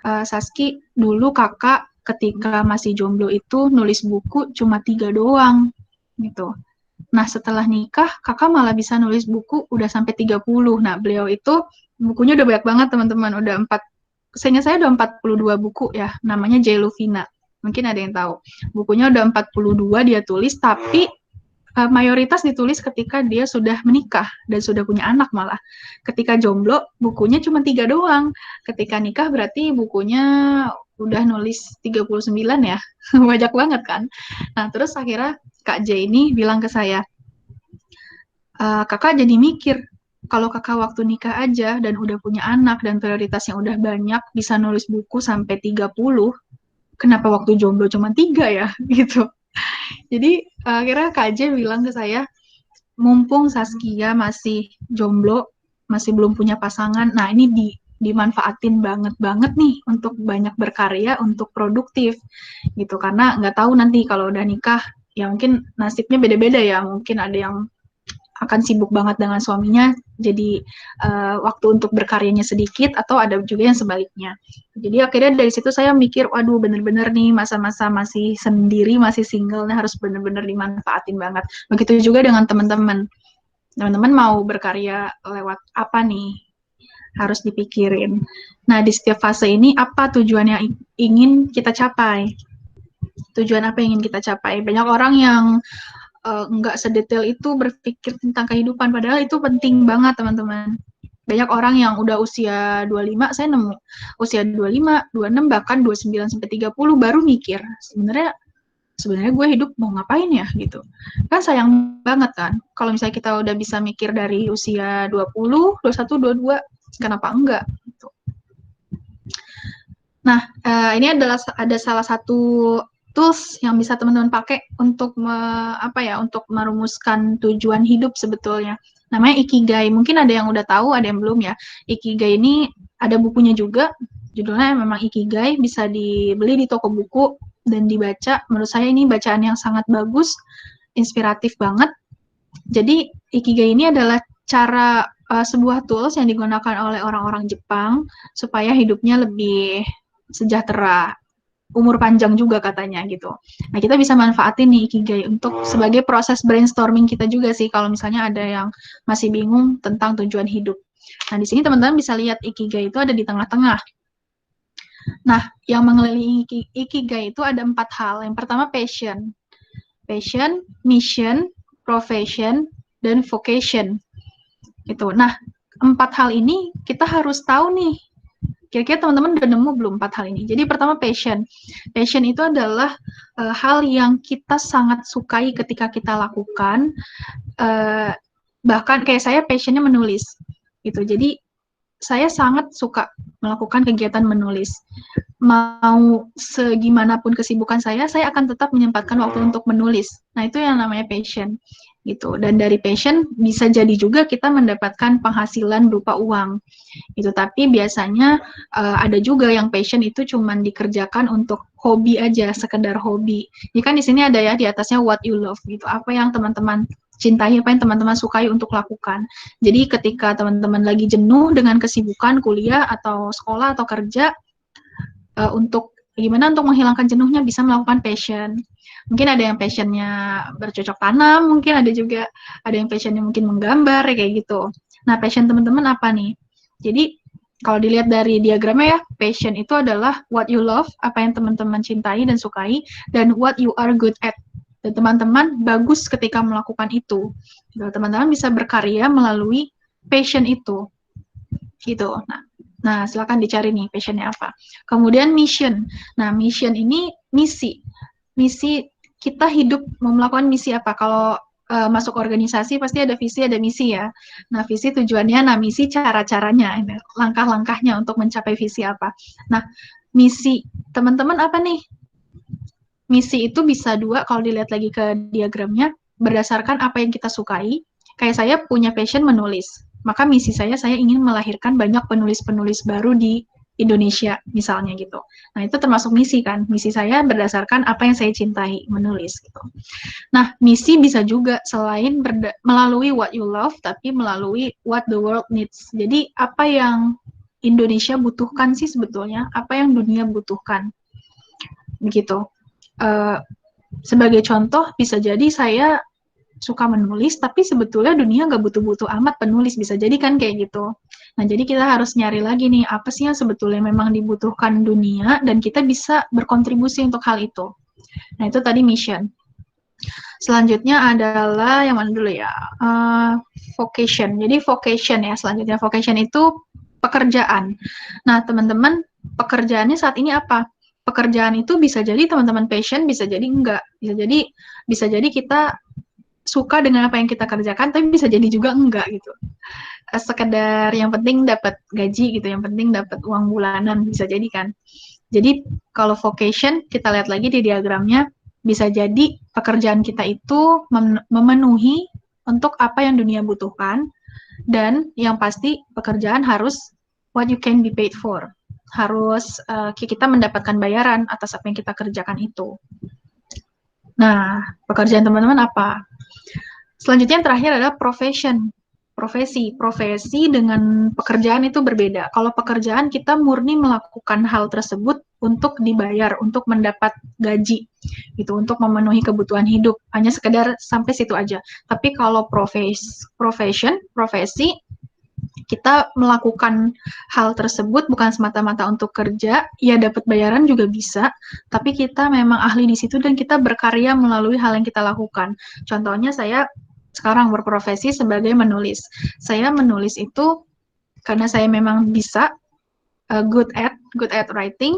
Saski, dulu kakak ketika masih jomblo itu nulis buku cuma 3 doang gitu. Nah, setelah nikah kakak malah bisa nulis buku udah sampai 30. Nah, beliau itu bukunya udah banyak banget teman-teman, udah saya udah 42 buku ya, namanya J. Luvina. Mungkin ada yang tahu. Bukunya udah 42 dia tulis, tapi mayoritas ditulis ketika dia sudah menikah dan sudah punya anak malah. Ketika jomblo, bukunya cuma 3 doang. Ketika nikah berarti bukunya udah nulis 39 ya. Banyak banget kan. Nah, terus akhirnya Kak J ini bilang ke saya, kakak jadi mikir, kalau kakak waktu nikah aja dan udah punya anak dan prioritasnya udah banyak, bisa nulis buku sampai 30, kenapa waktu jomblo cuma 3 ya? Gitu. Jadi akhirnya Kak J bilang ke saya, mumpung Saskia masih jomblo, masih belum punya pasangan, nah ini dimanfaatin banget nih untuk banyak berkarya, untuk produktif gitu. Karena nggak tahu nanti kalau udah nikah, ya mungkin nasibnya beda-beda ya. Mungkin ada yang akan sibuk banget dengan suaminya, jadi waktu untuk berkaryanya sedikit, atau ada juga yang sebaliknya. Jadi akhirnya dari situ saya mikir, waduh bener-bener nih masa-masa masih sendiri, masih single, nih harus bener-bener dimanfaatin banget. Begitu juga dengan teman-teman. Teman-teman mau berkarya lewat apa nih? Harus dipikirin. Nah, di setiap fase ini apa tujuan yang ingin kita capai? Tujuan apa yang ingin kita capai? Banyak orang yang nggak sedetail itu berpikir tentang kehidupan, padahal itu penting banget teman-teman. Banyak orang yang udah usia 25, saya nemu usia 25, 26, bahkan 29 sampai 30 baru mikir, sebenarnya gue hidup mau ngapain ya gitu. Kan sayang banget kan kalau misalnya kita udah bisa mikir dari usia 20, 21, 22, kenapa enggak gitu. Nah, ini ada salah satu tools yang bisa teman-teman pakai untuk untuk merumuskan tujuan hidup sebetulnya. Namanya Ikigai. Mungkin ada yang udah tahu, ada yang belum ya. Ikigai ini ada bukunya juga. Judulnya memang Ikigai, bisa dibeli di toko buku dan dibaca. Menurut saya ini bacaan yang sangat bagus, inspiratif banget. Jadi Ikigai ini adalah cara sebuah tools yang digunakan oleh orang-orang Jepang supaya hidupnya lebih sejahtera, umur panjang juga katanya gitu. Nah, kita bisa manfaatin nih Ikigai untuk sebagai proses brainstorming kita juga sih kalau misalnya ada yang masih bingung tentang tujuan hidup. Nah, di sini teman-teman bisa lihat Ikigai itu ada di tengah-tengah. Nah, yang mengelilingi Ikigai itu ada 4 hal. Yang pertama passion. Passion, mission, profession, dan vocation. Itu. Nah, 4 hal ini kita harus tahu nih Kira-kira teman-teman udah nemu belum 4 hal ini? Jadi pertama passion. Passion itu adalah hal yang kita sangat sukai ketika kita lakukan. Bahkan kayak saya passionnya menulis gitu. Jadi saya sangat suka melakukan kegiatan menulis. Mau segimanapun kesibukan saya akan tetap menyempatkan waktu untuk menulis. Nah, itu yang namanya passion gitu. Dan dari passion bisa jadi juga kita mendapatkan penghasilan berupa uang gitu. Tapi biasanya ada juga yang passion itu cuman dikerjakan untuk hobi aja, sekedar hobi. Ini kan di sini ada ya di atasnya what you love gitu. Apa yang teman-teman cintai, apa yang teman-teman sukai untuk lakukan. Jadi ketika teman-teman lagi jenuh dengan kesibukan kuliah atau sekolah atau kerja, untuk gimana untuk menghilangkan jenuhnya bisa melakukan passion. Mungkin ada yang passionnya bercocok tanam, mungkin ada juga ada yang passionnya mungkin menggambar kayak gitu. Nah, passion teman-teman apa nih? Jadi kalau dilihat dari diagramnya ya, passion itu adalah what you love, apa yang teman-teman cintai dan sukai, dan what you are good at. Dan teman-teman bagus ketika melakukan itu. Teman-teman bisa berkarya melalui passion itu. Gitu. Nah, silakan dicari nih passionnya apa. Kemudian mission. Nah, mission ini misi. Misi kita hidup mau melakukan misi apa? Kalau masuk organisasi pasti ada visi, ada misi ya. Nah, visi tujuannya, nah misi cara-caranya, langkah-langkahnya untuk mencapai visi apa. Nah, misi teman-teman apa nih? Misi itu bisa dua kalau dilihat lagi ke diagramnya, berdasarkan apa yang kita sukai. Kayak saya punya passion menulis, maka misi saya ingin melahirkan banyak penulis-penulis baru di Indonesia, misalnya gitu. Nah, itu termasuk misi kan. Misi saya berdasarkan apa yang saya cintai, menulis gitu. Nah, misi bisa juga selain melalui what you love, tapi melalui what the world needs. Jadi, apa yang Indonesia butuhkan sih sebetulnya, apa yang dunia butuhkan. Begitu. Sebagai contoh, bisa jadi saya suka menulis, tapi sebetulnya dunia nggak butuh-butuh amat penulis, bisa jadi kan kayak gitu. Nah, jadi kita harus nyari lagi nih, apa sih yang sebetulnya memang dibutuhkan dunia, dan kita bisa berkontribusi untuk hal itu. Nah, itu tadi mission. Selanjutnya adalah, yang mana dulu ya? Vocation. Jadi vocation ya, selanjutnya vocation itu pekerjaan. Nah, teman-teman, pekerjaannya saat ini apa? Pekerjaan itu bisa jadi teman-teman passion, bisa jadi enggak. Bisa jadi kita suka dengan apa yang kita kerjakan, tapi bisa jadi juga enggak gitu. Sekedar yang penting dapat gaji gitu, yang penting dapat uang bulanan, bisa jadi kan. Jadi kalau vocation, kita lihat lagi di diagramnya, bisa jadi pekerjaan kita itu memenuhi untuk apa yang dunia butuhkan, dan yang pasti pekerjaan harus what you can be paid for. Harus kita mendapatkan bayaran atas apa yang kita kerjakan itu. Nah, pekerjaan teman-teman apa? Selanjutnya yang terakhir adalah profession. Profesi dengan pekerjaan itu berbeda. Kalau pekerjaan kita murni melakukan hal tersebut untuk dibayar, untuk mendapat gaji, gitu, untuk memenuhi kebutuhan hidup. Hanya sekedar sampai situ aja. Tapi kalau profesi, kita melakukan hal tersebut bukan semata-mata untuk kerja, ya dapat bayaran juga bisa, tapi kita memang ahli di situ dan kita berkarya melalui hal yang kita lakukan. Contohnya saya sekarang berprofesi sebagai menulis. Saya menulis itu karena saya memang bisa, good at writing,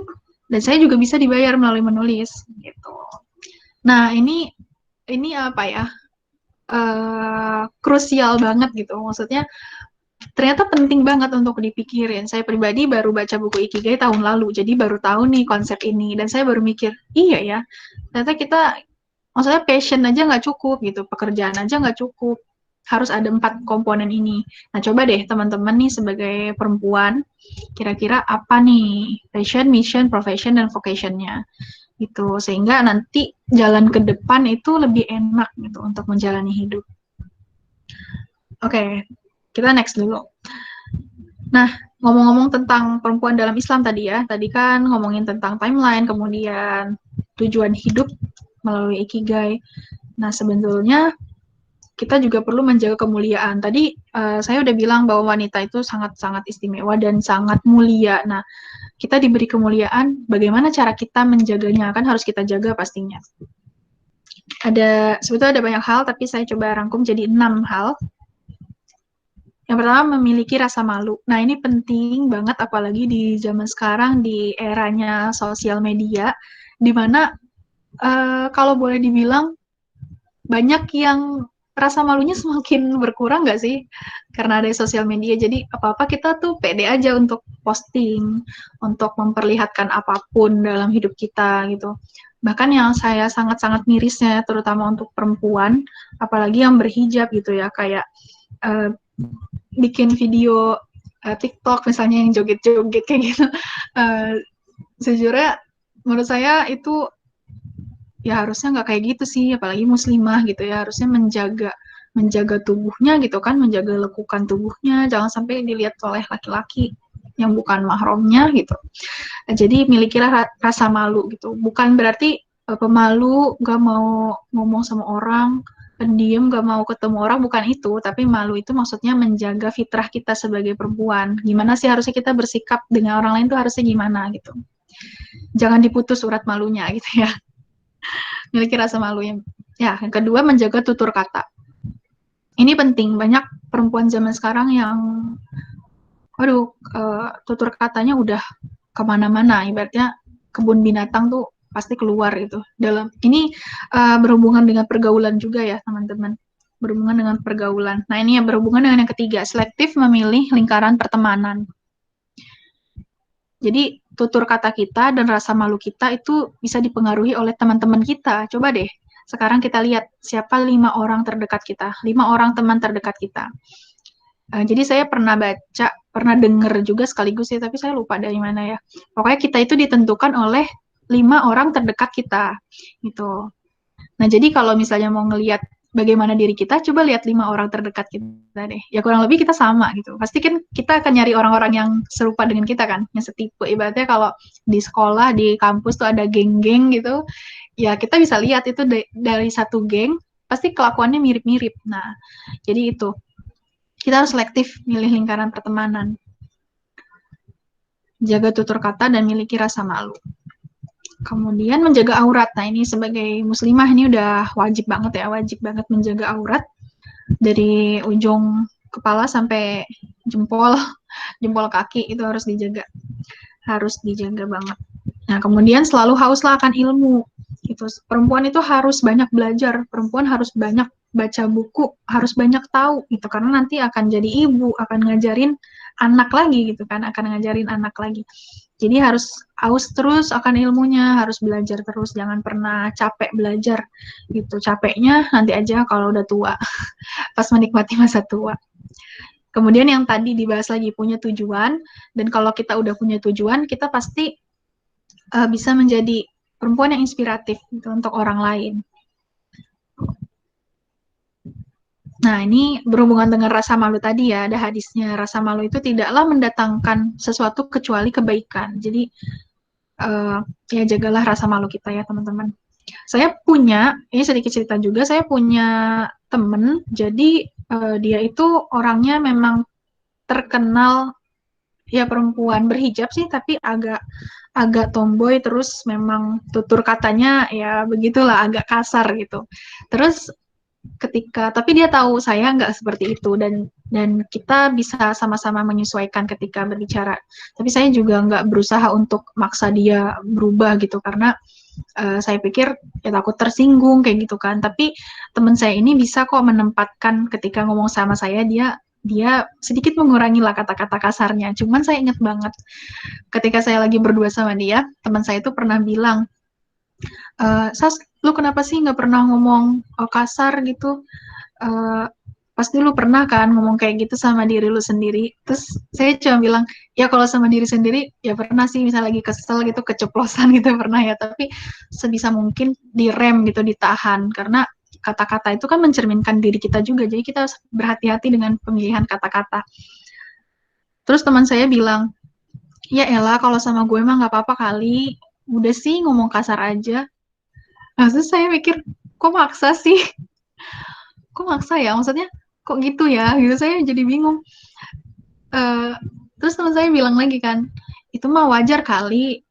dan saya juga bisa dibayar melalui menulis gitu. Nah, ini apa ya? Krusial banget gitu. Maksudnya ternyata penting banget untuk dipikirin. Saya pribadi baru baca buku Ikigai tahun lalu, jadi baru tahu nih konsep ini. Dan saya baru mikir, iya ya, ternyata kita, maksudnya passion aja nggak cukup gitu, pekerjaan aja nggak cukup. Harus ada 4 komponen ini. Nah, coba deh teman-teman nih sebagai perempuan, kira-kira apa nih passion, mission, profession, dan vocation-nya. Gitu, sehingga nanti jalan ke depan itu lebih enak gitu untuk menjalani hidup. Oke. Kita next dulu. Nah, ngomong-ngomong tentang perempuan dalam Islam tadi ya, tadi kan ngomongin tentang timeline, kemudian tujuan hidup melalui Ikigai. Nah, sebetulnya kita juga perlu menjaga kemuliaan. Tadi saya udah bilang bahwa wanita itu sangat-sangat istimewa dan sangat mulia. Nah, kita diberi kemuliaan, bagaimana cara kita menjaganya? Kan harus kita jaga pastinya. Sebetulnya ada banyak hal, tapi saya coba rangkum jadi 6 hal. Yang pertama, memiliki rasa malu. Nah, ini penting banget apalagi di zaman sekarang, di eranya sosial media, di mana kalau boleh dibilang banyak yang rasa malunya semakin berkurang nggak sih? Karena ada sosial media, jadi apa-apa kita tuh pede aja untuk posting, untuk memperlihatkan apapun dalam hidup kita gitu. Bahkan yang saya sangat-sangat mirisnya, terutama untuk perempuan, apalagi yang berhijab gitu ya, kayak uh, bikin video TikTok misalnya yang joget-joget kayak gitu. Uh, Sejujurnya menurut saya itu ya harusnya nggak kayak gitu sih, apalagi muslimah gitu ya, harusnya menjaga tubuhnya gitu kan, menjaga lekukan tubuhnya, jangan sampai dilihat oleh laki-laki yang bukan mahramnya gitu. Nah, jadi milikilah rasa malu gitu, bukan berarti pemalu, gak mau ngomong sama orang, pendiam, gak mau ketemu orang, bukan itu, tapi malu itu maksudnya menjaga fitrah kita sebagai perempuan. Gimana sih harusnya kita bersikap dengan orang lain tuh harusnya gimana gitu. Jangan diputus urat malunya gitu ya. Memiliki rasa malu yang kedua, menjaga tutur kata. Ini penting, banyak perempuan zaman sekarang yang tutur katanya udah kemana-mana, ibaratnya kebun binatang tuh pasti keluar gitu. Dalam ini berhubungan dengan pergaulan juga ya teman-teman, berhubungan dengan pergaulan. Nah, ini yang berhubungan dengan yang ketiga, selektif memilih lingkaran pertemanan. Jadi tutur kata kita dan rasa malu kita itu bisa dipengaruhi oleh teman-teman kita. Coba deh, sekarang kita lihat siapa 5 orang terdekat kita, 5 orang teman terdekat kita. Jadi saya pernah baca, pernah dengar juga sekaligus ya, tapi saya lupa dari mana ya. Pokoknya kita itu ditentukan oleh 5 orang terdekat kita, gitu. Nah, jadi kalau misalnya mau ngelihat bagaimana diri kita, coba lihat 5 orang terdekat kita deh. Ya kurang lebih kita sama gitu. Pasti kan kita akan nyari orang-orang yang serupa dengan kita kan, yang setipe. Ibaratnya kalau di sekolah, di kampus tuh ada geng-geng gitu, ya kita bisa lihat itu dari satu geng, pasti kelakuannya mirip-mirip. Nah, jadi itu. Kita harus selektif milih lingkaran pertemanan. Jaga tutur kata dan miliki rasa malu. Kemudian menjaga aurat. Nah, ini sebagai muslimah ini udah wajib banget ya, wajib banget menjaga aurat dari ujung kepala sampai jempol kaki itu harus dijaga banget. Nah, kemudian selalu hauslah akan ilmu. Itu perempuan itu harus banyak belajar, perempuan harus banyak baca buku, harus banyak tahu gitu, karena nanti akan jadi ibu, akan ngajarin anak lagi gitu kan, akan ngajarin anak lagi. Jadi harus haus terus akan ilmunya, harus belajar terus, jangan pernah capek belajar gitu. Capeknya nanti aja kalau udah tua, pas menikmati masa tua. Kemudian yang tadi dibahas lagi, punya tujuan, dan kalau kita udah punya tujuan, kita pasti bisa menjadi perempuan yang inspiratif gitu, untuk orang lain. Nah, ini berhubungan dengan rasa malu tadi ya, ada hadisnya, rasa malu itu tidaklah mendatangkan sesuatu kecuali kebaikan. Jadi, ya jagalah rasa malu kita ya teman-teman. Saya punya, ini sedikit cerita juga, saya punya temen, jadi dia itu orangnya memang terkenal, ya perempuan berhijab sih, tapi agak tomboy, terus memang tutur katanya ya begitulah, agak kasar gitu. Terus tapi dia tahu saya nggak seperti itu, dan kita bisa sama-sama menyesuaikan ketika berbicara. Tapi saya juga nggak berusaha untuk maksa dia berubah gitu, karena saya pikir ya takut tersinggung kayak gitu kan. Tapi teman saya ini bisa kok menempatkan ketika ngomong sama saya, dia sedikit mengurangi lah kata-kata kasarnya. Cuman saya ingat banget ketika saya lagi berdua sama dia, teman saya itu pernah bilang, Sas, lu kenapa sih nggak pernah ngomong kasar gitu? Pasti lu pernah kan ngomong kayak gitu sama diri lu sendiri. Terus saya cuma bilang, ya kalau sama diri sendiri, ya pernah sih, misalnya lagi kesel gitu, keceplosan gitu pernah ya. Tapi sebisa mungkin direm gitu, ditahan. Karena kata-kata itu kan mencerminkan diri kita juga. Jadi kita harus berhati-hati dengan pemilihan kata-kata. Terus teman saya bilang, ya Ella, kalau sama gue mah nggak apa-apa kali. Udah sih ngomong kasar aja. Nah, terus saya mikir, kok maksa sih? Kok maksa ya? Maksudnya, kok gitu ya? Gitu, saya jadi bingung. Terus teman saya bilang lagi kan, itu mah wajar kali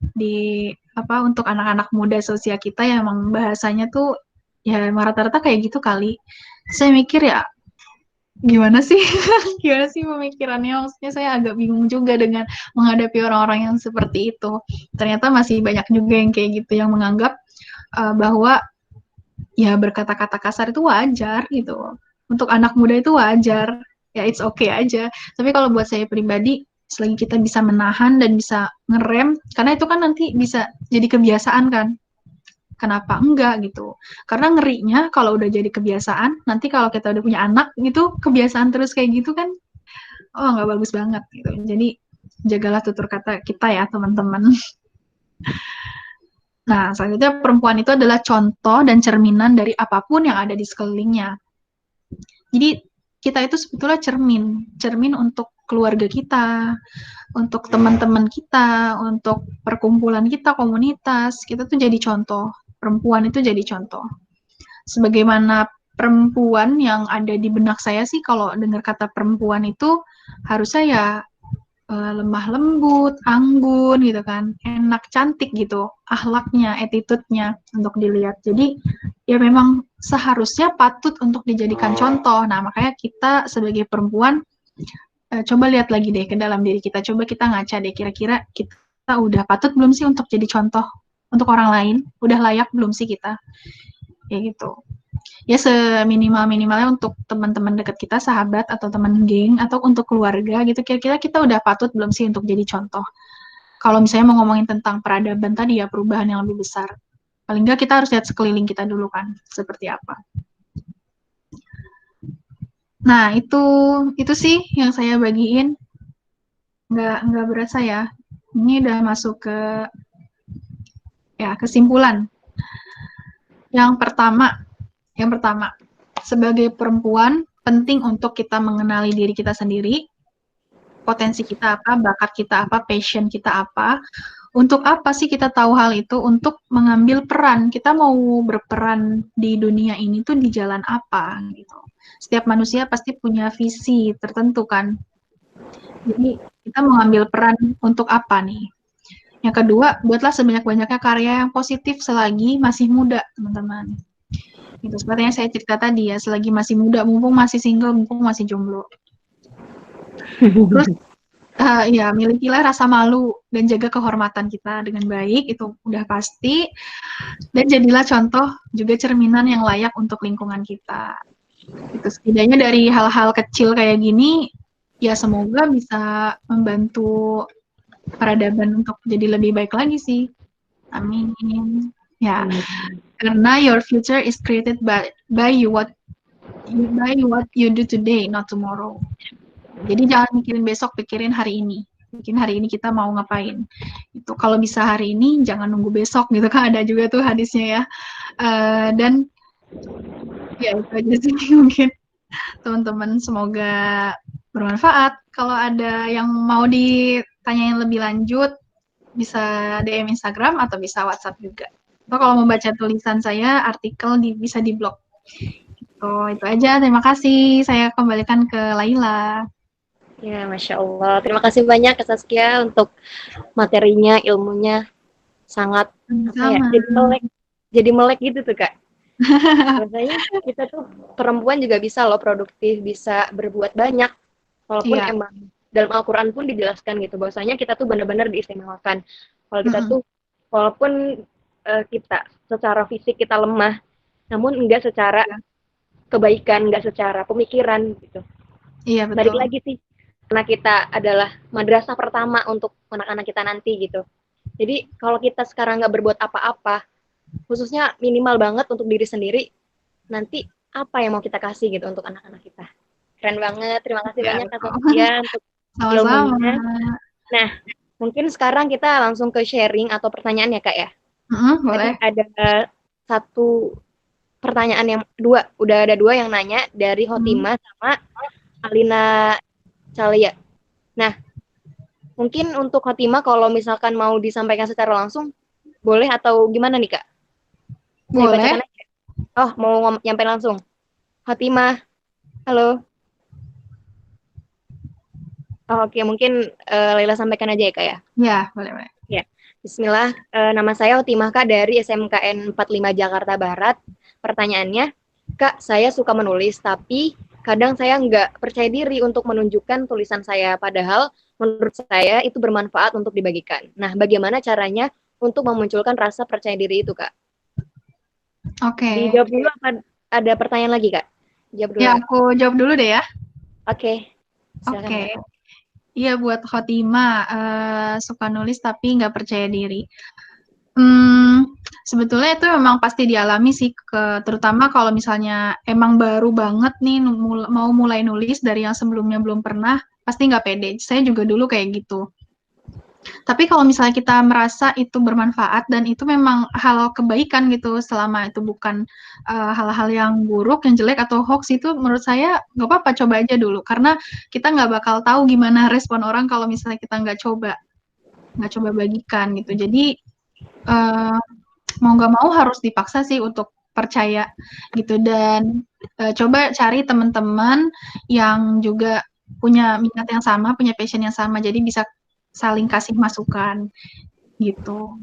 untuk anak-anak muda seusia kita yang emang bahasanya tuh ya rata-rata kayak gitu kali. Saya mikir ya, gimana sih? Gimana sih pemikirannya? Maksudnya saya agak bingung juga dengan menghadapi orang-orang yang seperti itu. Ternyata masih banyak juga yang kayak gitu, yang menganggap bahwa ya berkata-kata kasar itu wajar gitu. Untuk anak muda itu wajar. Ya it's okay aja. Tapi kalau buat saya pribadi, selagi kita bisa menahan dan bisa ngerem, karena itu kan nanti bisa jadi kebiasaan kan. Kenapa enggak gitu? Karena ngerinya kalau udah jadi kebiasaan, nanti kalau kita udah punya anak gitu, kebiasaan terus kayak gitu kan, oh nggak bagus banget gitu. Jadi jagalah tutur kata kita ya teman-teman. Nah, selanjutnya perempuan itu adalah contoh dan cerminan dari apapun yang ada di sekelilingnya. Jadi kita itu sebetulnya cermin untuk keluarga kita, untuk teman-teman kita, untuk perkumpulan kita, komunitas, kita tuh jadi contoh. Perempuan itu jadi contoh. Sebagaimana perempuan yang ada di benak saya sih, kalau dengar kata perempuan itu harusnya ya lemah lembut, anggun gitu kan, enak, cantik gitu, akhlaknya, attitude-nya untuk dilihat. Jadi ya memang seharusnya patut untuk dijadikan contoh. Nah makanya kita sebagai perempuan coba lihat lagi deh ke dalam diri kita, coba kita ngaca deh kira-kira kita udah patut belum sih untuk jadi contoh untuk orang lain, udah layak belum sih kita, kayak gitu. Ya seminimal-minimalnya untuk teman-teman dekat kita, sahabat atau teman geng atau untuk keluarga gitu, kira-kira kita udah patut belum sih untuk jadi contoh. Kalau misalnya mau ngomongin tentang peradaban tadi ya, perubahan yang lebih besar, paling nggak kita harus lihat sekeliling kita dulu kan seperti apa. Nah itu sih yang saya bagiin. Nggak berasa ya, ini udah masuk ke ya kesimpulan. Yang pertama, sebagai perempuan, penting untuk kita mengenali diri kita sendiri, potensi kita apa, bakat kita apa, passion kita apa. Untuk apa sih kita tahu hal itu? Untuk mengambil peran. Kita mau berperan di dunia ini tuh di jalan apa gitu. Setiap manusia pasti punya visi tertentu kan. Jadi kita mengambil peran untuk apa nih? Yang kedua, buatlah sebanyak-banyaknya karya yang positif selagi masih muda, teman-teman. Itu seperti yang saya cerita tadi ya, selagi masih muda, mumpung masih single, mumpung masih jomblo. Terus ya milikilah rasa malu dan jaga kehormatan kita dengan baik, itu udah pasti. Dan jadilah contoh juga cerminan yang layak untuk lingkungan kita. Itu setidaknya dari hal-hal kecil kayak gini, ya semoga bisa membantu peradaban untuk jadi lebih baik lagi sih. Amin. Ya, karena your future is created by what you do today, not tomorrow. Jadi jangan mikirin besok, pikirin hari ini. Bikin hari ini kita mau ngapain. Itu kalau bisa hari ini, jangan nunggu besok gitu kan, ada juga tuh hadisnya ya. Dan ya itu aja sih mungkin teman-teman, semoga bermanfaat. Kalau ada yang mau ditanyain lebih lanjut, bisa DM Instagram atau bisa WhatsApp juga. Atau kalau mau baca tulisan saya, artikel bisa di blog. Itu aja. Terima kasih. Saya kembalikan ke Laila. Ya, Masya Allah. Terima kasih banyak Kak Saskia untuk materinya, ilmunya. Sangat jadi melek gitu tuh Kak. Biasanya kita tuh perempuan juga bisa loh produktif, bisa berbuat banyak. Walaupun emang dalam Al-Quran pun dijelaskan gitu, bahwasanya kita tuh benar-benar diistimewakan. Kalau kita tuh, walaupun kita secara fisik kita lemah, namun enggak secara kebaikan, enggak secara pemikiran gitu. Iya, betul. Balik lagi sih, karena kita adalah madrasah pertama untuk anak-anak kita nanti gitu. Jadi kalau kita sekarang nggak berbuat apa-apa, khususnya minimal banget untuk diri sendiri, nanti apa yang mau kita kasih gitu untuk anak-anak kita. Keren banget, terima kasih banyak Kak Saskia untuk ilmunya. Nah, mungkin sekarang kita langsung ke sharing atau pertanyaan ya Kak ya. Boleh. Tadi ada satu pertanyaan yang udah ada dua yang nanya dari Hotima sama Alina Calia. Nah, mungkin untuk Hotima kalau misalkan mau disampaikan secara langsung, boleh atau gimana nih Kak? Boleh. Oh, mau nyampe langsung. Hotima, halo. Oh, oke, mungkin Laila sampaikan aja ya Kak ya? Ya, boleh. Ya, bismillah. Nama saya Hotimah Kak dari SMKN 45 Jakarta Barat. Pertanyaannya, Kak, saya suka menulis, tapi kadang saya nggak percaya diri untuk menunjukkan tulisan saya, padahal menurut saya itu bermanfaat untuk dibagikan. Nah, bagaimana caranya untuk memunculkan rasa percaya diri itu, Kak? Oke. Dijawab dulu apa ada pertanyaan lagi, Kak? Jawab dulu. Ya, aku jawab dulu deh ya. Oke. Silakan, Oke. Kak. Iya, buat Khotimah, suka nulis tapi nggak percaya diri. Sebetulnya itu memang pasti dialami sih, terutama kalau misalnya emang baru banget nih mau mulai nulis dari yang sebelumnya belum pernah, pasti nggak pede. Saya juga dulu kayak gitu. Tapi kalau misalnya kita merasa itu bermanfaat dan itu memang hal kebaikan gitu, selama itu bukan hal-hal yang buruk, yang jelek atau hoax, itu menurut saya nggak apa-apa, coba aja dulu. Karena kita nggak bakal tahu gimana respon orang kalau misalnya kita nggak coba bagikan gitu. Jadi mau nggak mau harus dipaksa sih untuk percaya gitu, dan coba cari teman-teman yang juga punya minat yang sama, punya passion yang sama, jadi bisa saling kasih masukan gitu.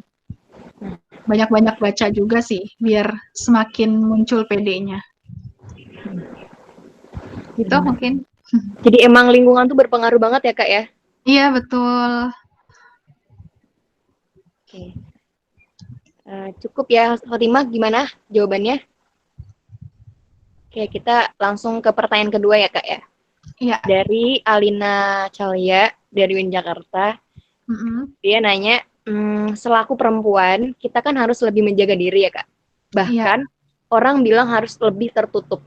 Banyak-banyak baca juga sih biar semakin muncul PD-nya. Gitu mungkin. Jadi emang lingkungan tuh berpengaruh banget ya, Kak ya? Iya, betul. Oke. Cukup ya, Khotimah, gimana jawabannya? Oke, kita langsung ke pertanyaan kedua ya, Kak ya. Iya. Dari Alina Calia dari Win Jakarta. Dia nanya, selaku perempuan, kita kan harus lebih menjaga diri ya, Kak. Bahkan orang bilang harus lebih tertutup.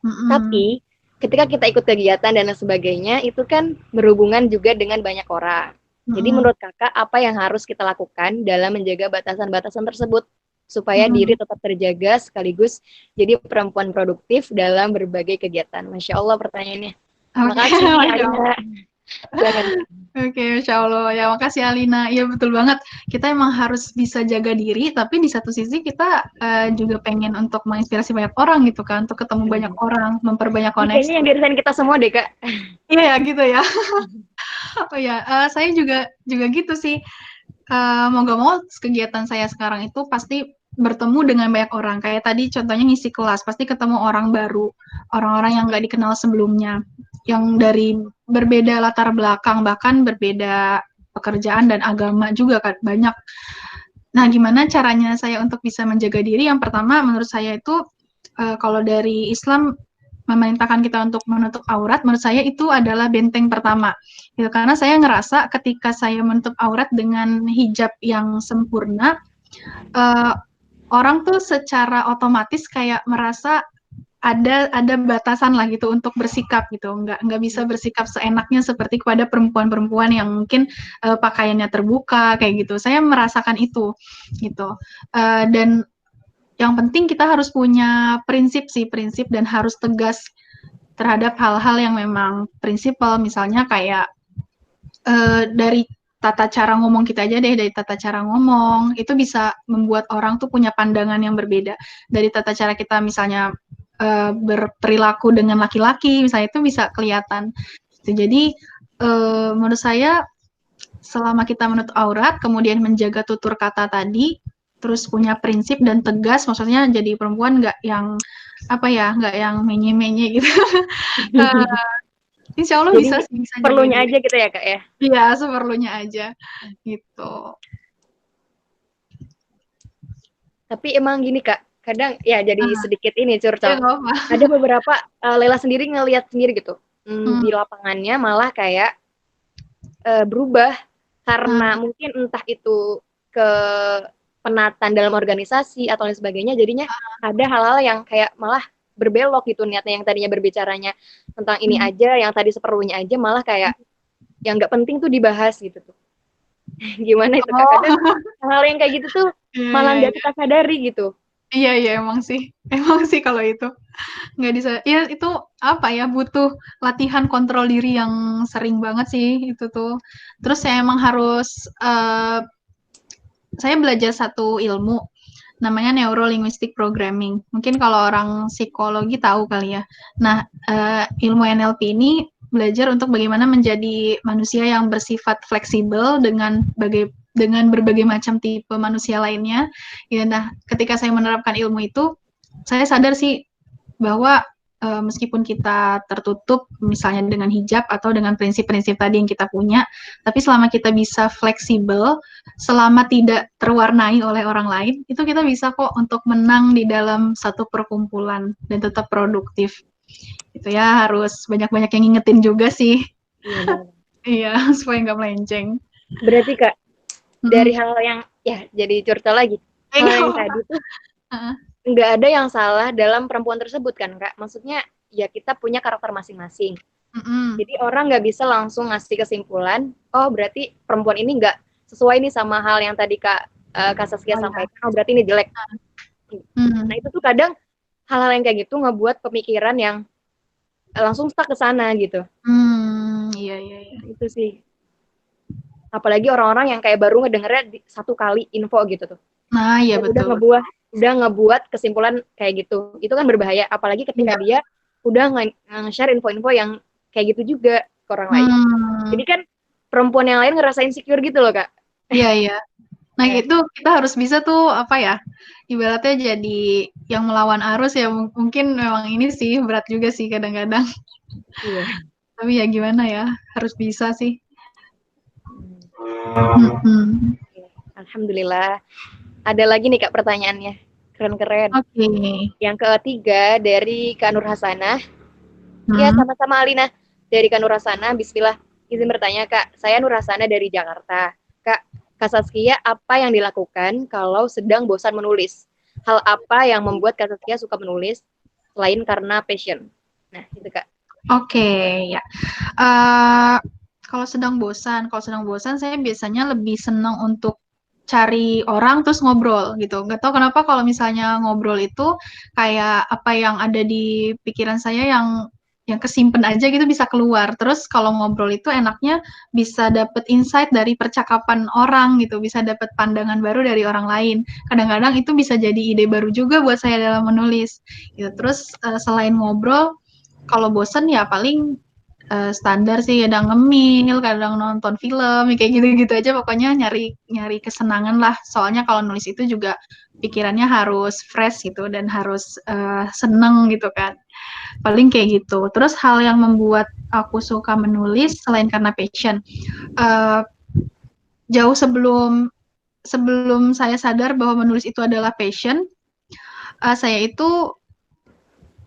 Tapi ketika kita ikut kegiatan dan sebagainya, itu kan berhubungan juga dengan banyak orang. Jadi menurut Kakak, apa yang harus kita lakukan dalam menjaga batasan-batasan tersebut supaya diri tetap terjaga sekaligus jadi perempuan produktif dalam berbagai kegiatan? Masya Allah pertanyaannya. Terima kasih, Alina. Oke, Masya Allah. Ya, makasih Alina. Iya, betul banget. Kita emang harus bisa jaga diri, tapi di satu sisi kita juga pengen untuk menginspirasi banyak orang gitu kan, untuk ketemu banyak orang, memperbanyak koneksi. Kayaknya yang dirasain kita semua deh, Kak. Iya, gitu ya. Oh ya, saya juga gitu sih. Mau gak mau kegiatan saya sekarang itu pasti bertemu dengan banyak orang. Kayak tadi contohnya ngisi kelas, pasti ketemu orang baru, orang-orang yang nggak dikenal sebelumnya, yang dari berbeda latar belakang, bahkan berbeda pekerjaan dan agama juga kan banyak. Nah, gimana caranya saya untuk bisa menjaga diri? Yang pertama, menurut saya itu kalau dari Islam memerintahkan kita untuk menutup aurat, menurut saya itu adalah benteng pertama. Gitu, karena saya ngerasa ketika saya menutup aurat dengan hijab yang sempurna, orang tuh secara otomatis kayak merasa ada batasan lah gitu untuk bersikap gitu, nggak bisa bersikap seenaknya seperti kepada perempuan-perempuan yang mungkin pakaiannya terbuka kayak gitu. Saya merasakan itu gitu, dan yang penting kita harus punya prinsip dan harus tegas terhadap hal-hal yang memang prinsipal, misalnya kayak dari tata cara ngomong kita aja deh, dari tata cara ngomong, itu bisa membuat orang tuh punya pandangan yang berbeda. Dari tata cara kita misalnya berperilaku dengan laki-laki, misalnya itu bisa kelihatan. Jadi menurut saya selama kita menutup aurat, kemudian menjaga tutur kata tadi, terus punya prinsip dan tegas, maksudnya jadi perempuan nggak yang nggak yang menye-menye gitu. Insya Allah jadi, bisa perlunya aja gitu ya, Kak ya? Iya, seperlunya aja gitu. Tapi emang gini, Kak, kadang ya jadi sedikit ini curcol. Ya, ada beberapa Lela sendiri ngelihat sendiri gitu, di lapangannya malah kayak berubah karena mungkin entah itu ke penatan dalam organisasi atau lain sebagainya, jadinya ada hal-hal yang kayak malah berbelok gitu niatnya, yang tadinya berbicaranya tentang ini aja, yang tadi seperlunya aja, malah kayak yang nggak penting tuh dibahas gitu tuh. Gimana itu, Kak? Kadang hal yang kayak gitu tuh malah nggak kita sadari gitu. Iya, emang sih kalau itu nggak bisa. Ya itu apa ya, butuh latihan kontrol diri yang sering banget sih itu tuh. Terus saya emang harus saya belajar satu ilmu namanya Neuro-Linguistic Programming. Mungkin kalau orang psikologi tahu kali ya. Nah, ilmu NLP ini belajar untuk bagaimana menjadi manusia yang bersifat fleksibel dengan berbagai macam tipe manusia lainnya. Ya, nah, ketika saya menerapkan ilmu itu, saya sadar sih bahwa meskipun kita tertutup misalnya dengan hijab atau dengan prinsip-prinsip tadi yang kita punya, tapi selama kita bisa fleksibel, selama tidak terwarnai oleh orang lain, itu kita bisa kok untuk menang di dalam satu perkumpulan dan tetap produktif. Itu ya harus banyak-banyak yang ngingetin juga sih. Iya, supaya nggak melenceng. Berarti Kak, dari hal yang, ya jadi curcol lagi, hal yang tadi tuh nggak ada yang salah dalam perempuan tersebut kan Kak? Maksudnya ya kita punya karakter masing-masing. Jadi orang nggak bisa langsung ngasih kesimpulan, oh berarti perempuan ini nggak sesuai nih sama hal yang tadi Kak Saskia sampaikan, oh berarti ini jelek. Nah itu tuh kadang hal-hal yang kayak gitu ngebuat pemikiran yang langsung stuck ke sana gitu. Iya. Itu sih. Apalagi orang-orang yang kayak baru ngedengernya satu kali info gitu tuh. Nah, iya betul. Udah ngebuat kesimpulan kayak gitu. Itu kan berbahaya. Apalagi ketika dia udah nge-share info-info yang kayak gitu juga ke orang lain. Jadi kan perempuan yang lain ngerasa insecure gitu loh, Kak. Iya. Nah, itu kita harus bisa tuh, apa ya, ibaratnya jadi yang melawan arus ya, mungkin memang ini sih, berat juga sih kadang-kadang. Iya. Tapi ya gimana ya, harus bisa sih. Alhamdulillah. Ada lagi nih Kak pertanyaannya. Keren-keren. Oke. Yang ketiga dari Kak Nur Hasanah. Ya sama-sama Alina. Dari Kak Nur Hasanah, bismillah. Izin bertanya Kak, saya Nur Hasanah dari Jakarta. Kak Saskia, apa yang dilakukan kalau sedang bosan menulis? Hal apa yang membuat Kak Saskia suka menulis selain karena passion? Nah, itu Kak. Oke, ya. Kalau sedang bosan saya biasanya lebih senang untuk cari orang terus ngobrol gitu. Nggak tahu kenapa kalau misalnya ngobrol itu kayak apa yang ada di pikiran saya yang kesimpan aja gitu bisa keluar. Terus kalau ngobrol itu enaknya bisa dapet insight dari percakapan orang gitu, bisa dapet pandangan baru dari orang lain. Kadang-kadang itu bisa jadi ide baru juga buat saya dalam menulis. Gitu. Terus selain ngobrol, kalau bosen ya paling standar sih, kadang ngemil, kadang nonton film, kayak gitu-gitu aja. Pokoknya nyari kesenangan lah. Soalnya kalau nulis itu juga pikirannya harus fresh gitu dan harus seneng gitu kan. Paling kayak gitu. Terus hal yang membuat aku suka menulis selain karena passion, jauh sebelum saya sadar bahwa menulis itu adalah passion, saya itu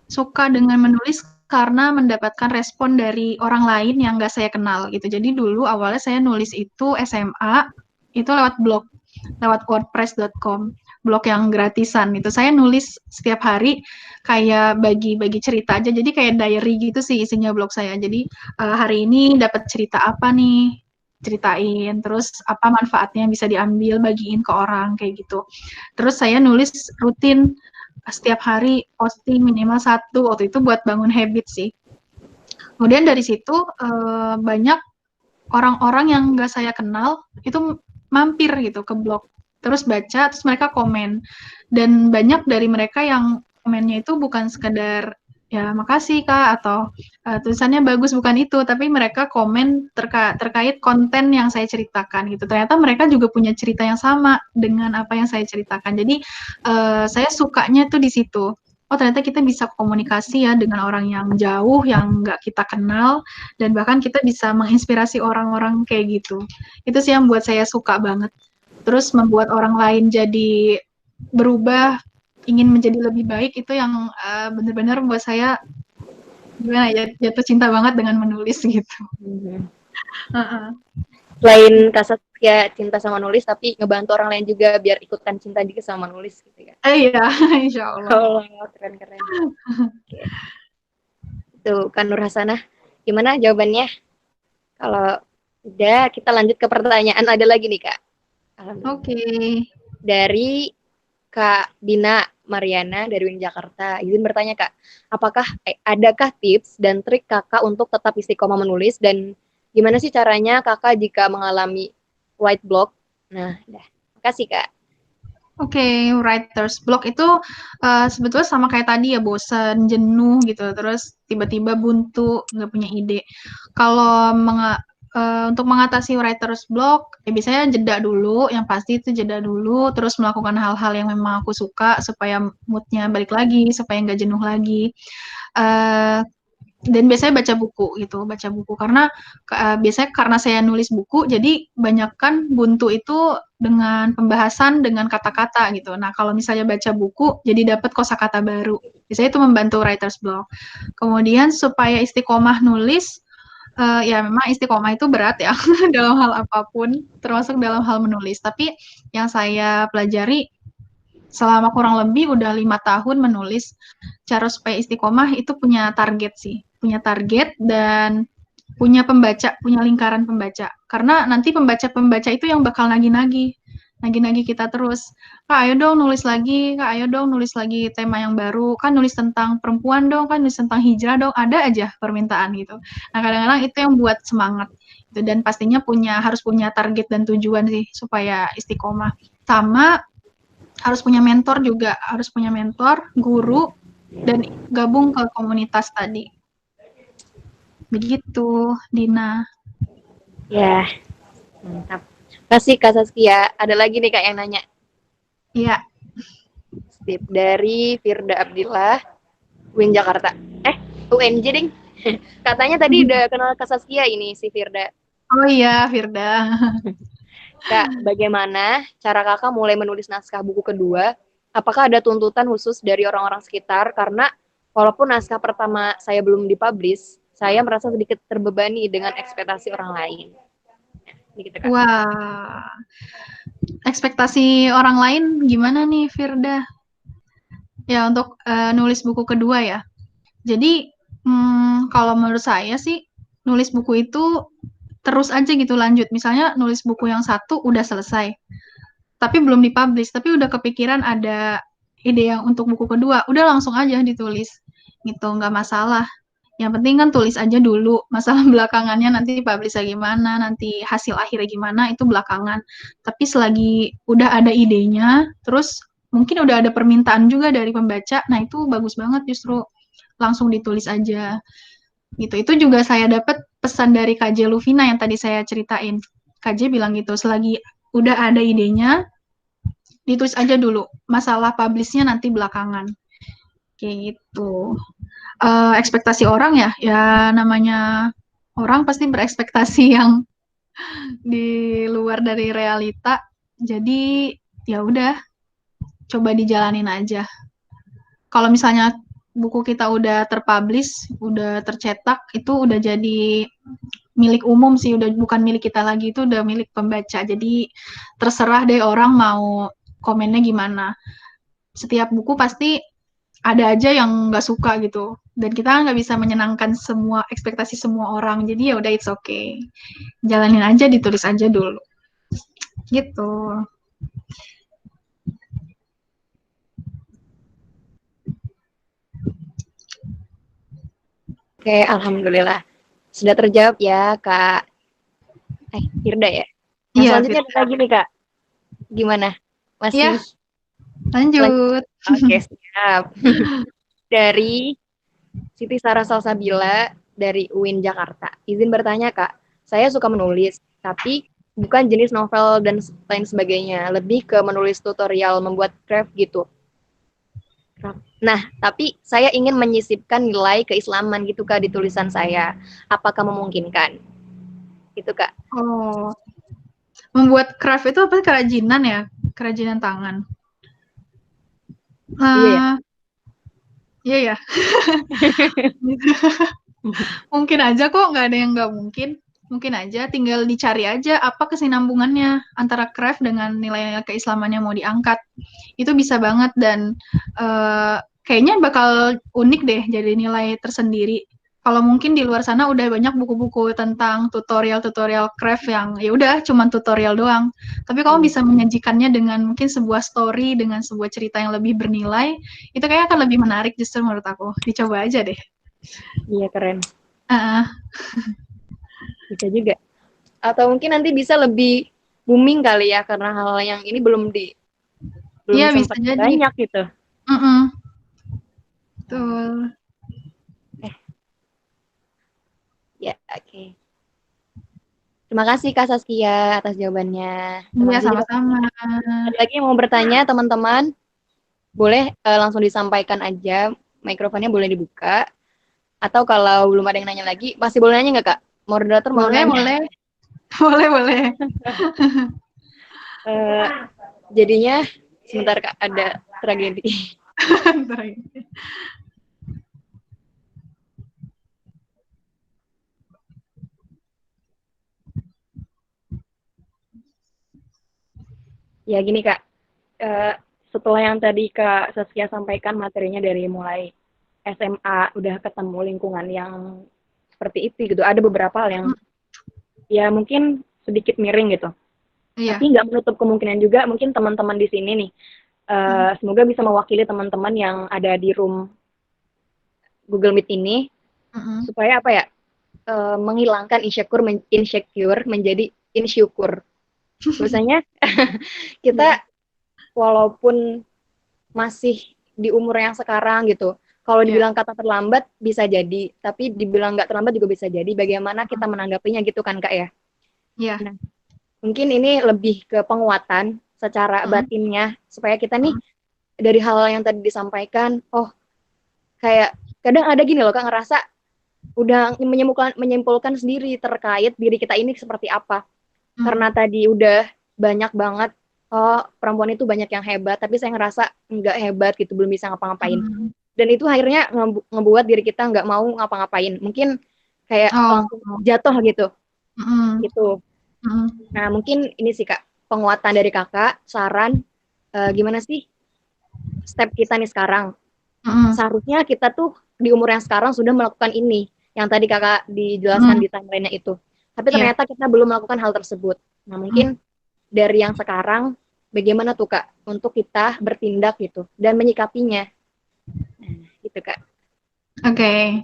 suka dengan menulis karena mendapatkan respon dari orang lain yang nggak saya kenal gitu. Jadi dulu awalnya saya nulis itu SMA, itu lewat blog, lewat wordpress.com, blog yang gratisan. Itu saya nulis setiap hari kayak bagi-bagi cerita aja. Jadi kayak diary gitu sih isinya blog saya. Jadi hari ini dapat cerita apa nih, ceritain, terus apa manfaatnya yang bisa diambil, bagiin ke orang kayak gitu. Terus saya nulis rutin setiap hari posting minimal 1 waktu itu buat bangun habit sih. Kemudian dari situ banyak orang-orang yang nggak saya kenal itu mampir gitu ke blog, terus baca, terus mereka komen, dan banyak dari mereka yang komennya itu bukan sekedar ya makasih Kak atau tulisannya bagus, bukan itu, tapi mereka komen terkait konten yang saya ceritakan gitu. Ternyata mereka juga punya cerita yang sama dengan apa yang saya ceritakan. Jadi saya sukanya tuh di situ. Oh ternyata kita bisa komunikasi ya dengan orang yang jauh, yang nggak kita kenal, dan bahkan kita bisa menginspirasi orang-orang kayak gitu. Itu sih yang buat saya suka banget. Terus membuat orang lain jadi berubah, ingin menjadi lebih baik, itu yang benar-benar buat saya gimana ya, jatuh cinta banget dengan menulis gitu. Selain Kak Saskia cinta sama nulis, tapi ngebantu orang lain juga biar ikutan cinta juga sama nulis gitu ya. Iya, insya Allah. Oh, keren-keren. Okay. Tuh, Kak Nur Hasanah, gimana jawabannya? Kalau udah, kita lanjut ke pertanyaan ada lagi nih Kak. Oke. Dari Kak Dina Mariana dari UIN Jakarta. Izin bertanya Kak, adakah tips dan trik Kakak untuk tetap istiqomah menulis, dan gimana sih caranya Kakak jika mengalami white block? Nah, makasih Kak. Oke, writer's block itu sebetulnya sama kayak tadi ya, bosan, jenuh gitu, terus tiba-tiba buntu, nggak punya ide. Kalau untuk mengatasi writer's block, ya biasanya jeda dulu, yang pasti itu jeda dulu, terus melakukan hal-hal yang memang aku suka supaya mood-nya balik lagi, supaya nggak jenuh lagi. Dan biasanya baca buku gitu, baca buku karena biasanya karena saya nulis buku, jadi banyak kan buntu itu dengan pembahasan dengan kata-kata gitu. Nah kalau misalnya baca buku, jadi dapat kosakata baru. Biasanya itu membantu writer's block. Kemudian supaya istiqomah nulis, ya memang istiqomah itu berat ya dalam hal apapun, termasuk dalam hal menulis. Tapi yang saya pelajari selama kurang lebih udah 5 tahun menulis, cara supaya istiqomah itu punya target sih. Punya target dan punya pembaca, punya lingkaran pembaca. Karena nanti pembaca-pembaca itu yang bakal nagih-nagih. Nagih-nagih kita terus. Kak, ayo dong nulis lagi. Kak, ayo dong nulis lagi tema yang baru. Kan nulis tentang perempuan dong, kan nulis tentang hijrah dong. Ada aja permintaan gitu. Nah, kadang-kadang itu yang buat semangat. Dan pastinya harus punya target dan tujuan sih supaya istiqomah. Sama harus punya mentor juga, harus punya mentor, guru, dan gabung ke komunitas tadi. Begitu, Dina. Ya, mantap. Kasih Kak Saskia. Ada lagi nih Kak yang nanya. Iya. Sip. Dari Firda Abdillah, UIN Jakarta. UNJ ding. Katanya tadi udah kenal Kak Saskia ini, si Firda. Oh iya, Firda. Kak, bagaimana cara kakak mulai menulis naskah buku kedua? Apakah ada tuntutan khusus dari orang-orang sekitar? Karena walaupun naskah pertama saya belum dipublish, saya merasa sedikit terbebani dengan ekspektasi orang lain. Gitu, Kak. Wah, ekspektasi orang lain gimana nih, Firda? Ya, untuk nulis buku kedua ya. Jadi, kalau menurut saya sih, nulis buku itu terus aja gitu lanjut. Misalnya nulis buku yang satu udah selesai, tapi belum dipublish, tapi udah kepikiran ada ide yang untuk buku kedua, udah langsung aja ditulis. Gitu, nggak masalah. Yang penting kan tulis aja dulu. Masalah belakangannya nanti publish gimana, nanti hasil akhirnya gimana, itu belakangan. Tapi selagi udah ada idenya, terus mungkin udah ada permintaan juga dari pembaca, nah itu bagus banget justru langsung ditulis aja. Gitu. Itu juga saya dapat pesan dari KJ Luvina yang tadi saya ceritain. KJ bilang gitu, selagi udah ada idenya, ditulis aja dulu. Masalah publishnya nanti belakangan. Kayak gitu. Ekspektasi orang ya namanya orang pasti berekspektasi yang di luar dari realita. Jadi ya udah, coba dijalanin aja. Kalau misalnya buku kita udah terpublish, udah tercetak, itu udah jadi milik umum sih, udah bukan milik kita lagi, itu udah milik pembaca. Jadi terserah deh orang mau komennya gimana. Setiap buku pasti ada aja yang nggak suka gitu, dan kita nggak bisa menyenangkan semua ekspektasi semua orang, jadi ya udah, it's okay, jalanin aja, ditulis aja dulu gitu. Oke, alhamdulillah. Sudah terjawab ya, Kak. Firda ya? Yang selanjutnya ada lagi nih, Kak. Gimana? Masih? Ya, lanjut. Oke, siap. Dari Siti Sarah Salsabila dari UIN Jakarta. Izin bertanya, Kak. Saya suka menulis, tapi bukan jenis novel dan lain sebagainya. Lebih ke menulis tutorial membuat craft gitu. Nah, tapi saya ingin menyisipkan nilai keislaman gitu, Kak, di tulisan saya. Apakah memungkinkan? Gitu, Kak. Oh, membuat craft itu apa? Kerajinan ya? Kerajinan tangan. Iya ya? Iya ya. Mungkin aja kok, nggak ada yang nggak mungkin. Mungkin aja, tinggal dicari aja apa kesinambungannya antara craft dengan nilai-nilai keislamannya mau diangkat. Itu bisa banget, dan kayaknya bakal unik deh jadi nilai tersendiri. Kalau mungkin di luar sana udah banyak buku-buku tentang tutorial-tutorial craft yang ya udah cuman tutorial doang. Tapi kamu bisa menyajikannya dengan mungkin sebuah story, dengan sebuah cerita yang lebih bernilai, itu kayaknya akan lebih menarik justru menurut aku. Dicoba aja deh. Iya, keren. Bisa juga. Atau mungkin nanti bisa lebih booming kali ya, karena hal yang ini belum Iya, sempat bisa jadi. banyak gitu. Betul. Ya, oke. Terima kasih Kak Saskia atas jawabannya. Terima Iya, kasih juga. sama-sama. Ada lagi yang mau bertanya teman-teman? Boleh langsung disampaikan aja, mikrofonnya boleh dibuka. Atau kalau belum ada yang nanya lagi, masih boleh nanya nggak Kak? Moderator mau Boleh, nanya. boleh. Boleh, boleh. Jadinya sebentar Kak, ada tragedi. Ya gini Kak, setelah yang tadi Kak Saskia sampaikan materinya dari mulai SMA udah ketemu lingkungan yang seperti itu gitu. Ada beberapa hal yang ya mungkin sedikit miring gitu. Iya. Tapi nggak menutup kemungkinan juga mungkin teman-teman di sini nih, semoga bisa mewakili teman-teman yang ada di room Google Meet ini, supaya apa ya, menghilangkan insecure menjadi insyukur. Biasanya kita walaupun masih di umur yang sekarang gitu, kalau dibilang kata terlambat bisa jadi, tapi dibilang nggak terlambat juga bisa jadi. Bagaimana kita menanggapinya gitu kan Kak ya? Iya. Nah, mungkin ini lebih ke penguatan secara batinnya supaya kita nih dari hal yang tadi disampaikan, oh kayak kadang ada gini loh Kak, ngerasa udah menyimpulkan sendiri terkait diri kita ini seperti apa. Karena tadi udah banyak banget, oh perempuan itu banyak yang hebat, tapi saya ngerasa nggak hebat gitu, belum bisa ngapa-ngapain. Dan itu akhirnya ngebuat diri kita nggak mau ngapa-ngapain. Mungkin kayak langsung jatuh gitu. Gitu. Nah mungkin ini sih Kak, penguatan dari Kakak, saran gimana sih step kita nih sekarang. Seharusnya kita tuh di umur yang sekarang sudah melakukan ini, yang tadi Kakak dijelaskan di timeline-nya itu. Tapi ternyata kita belum melakukan hal tersebut. Nah mungkin dari yang sekarang, bagaimana tuh Kak, untuk kita bertindak gitu, dan menyikapinya. Nah, gitu Kak. Oke.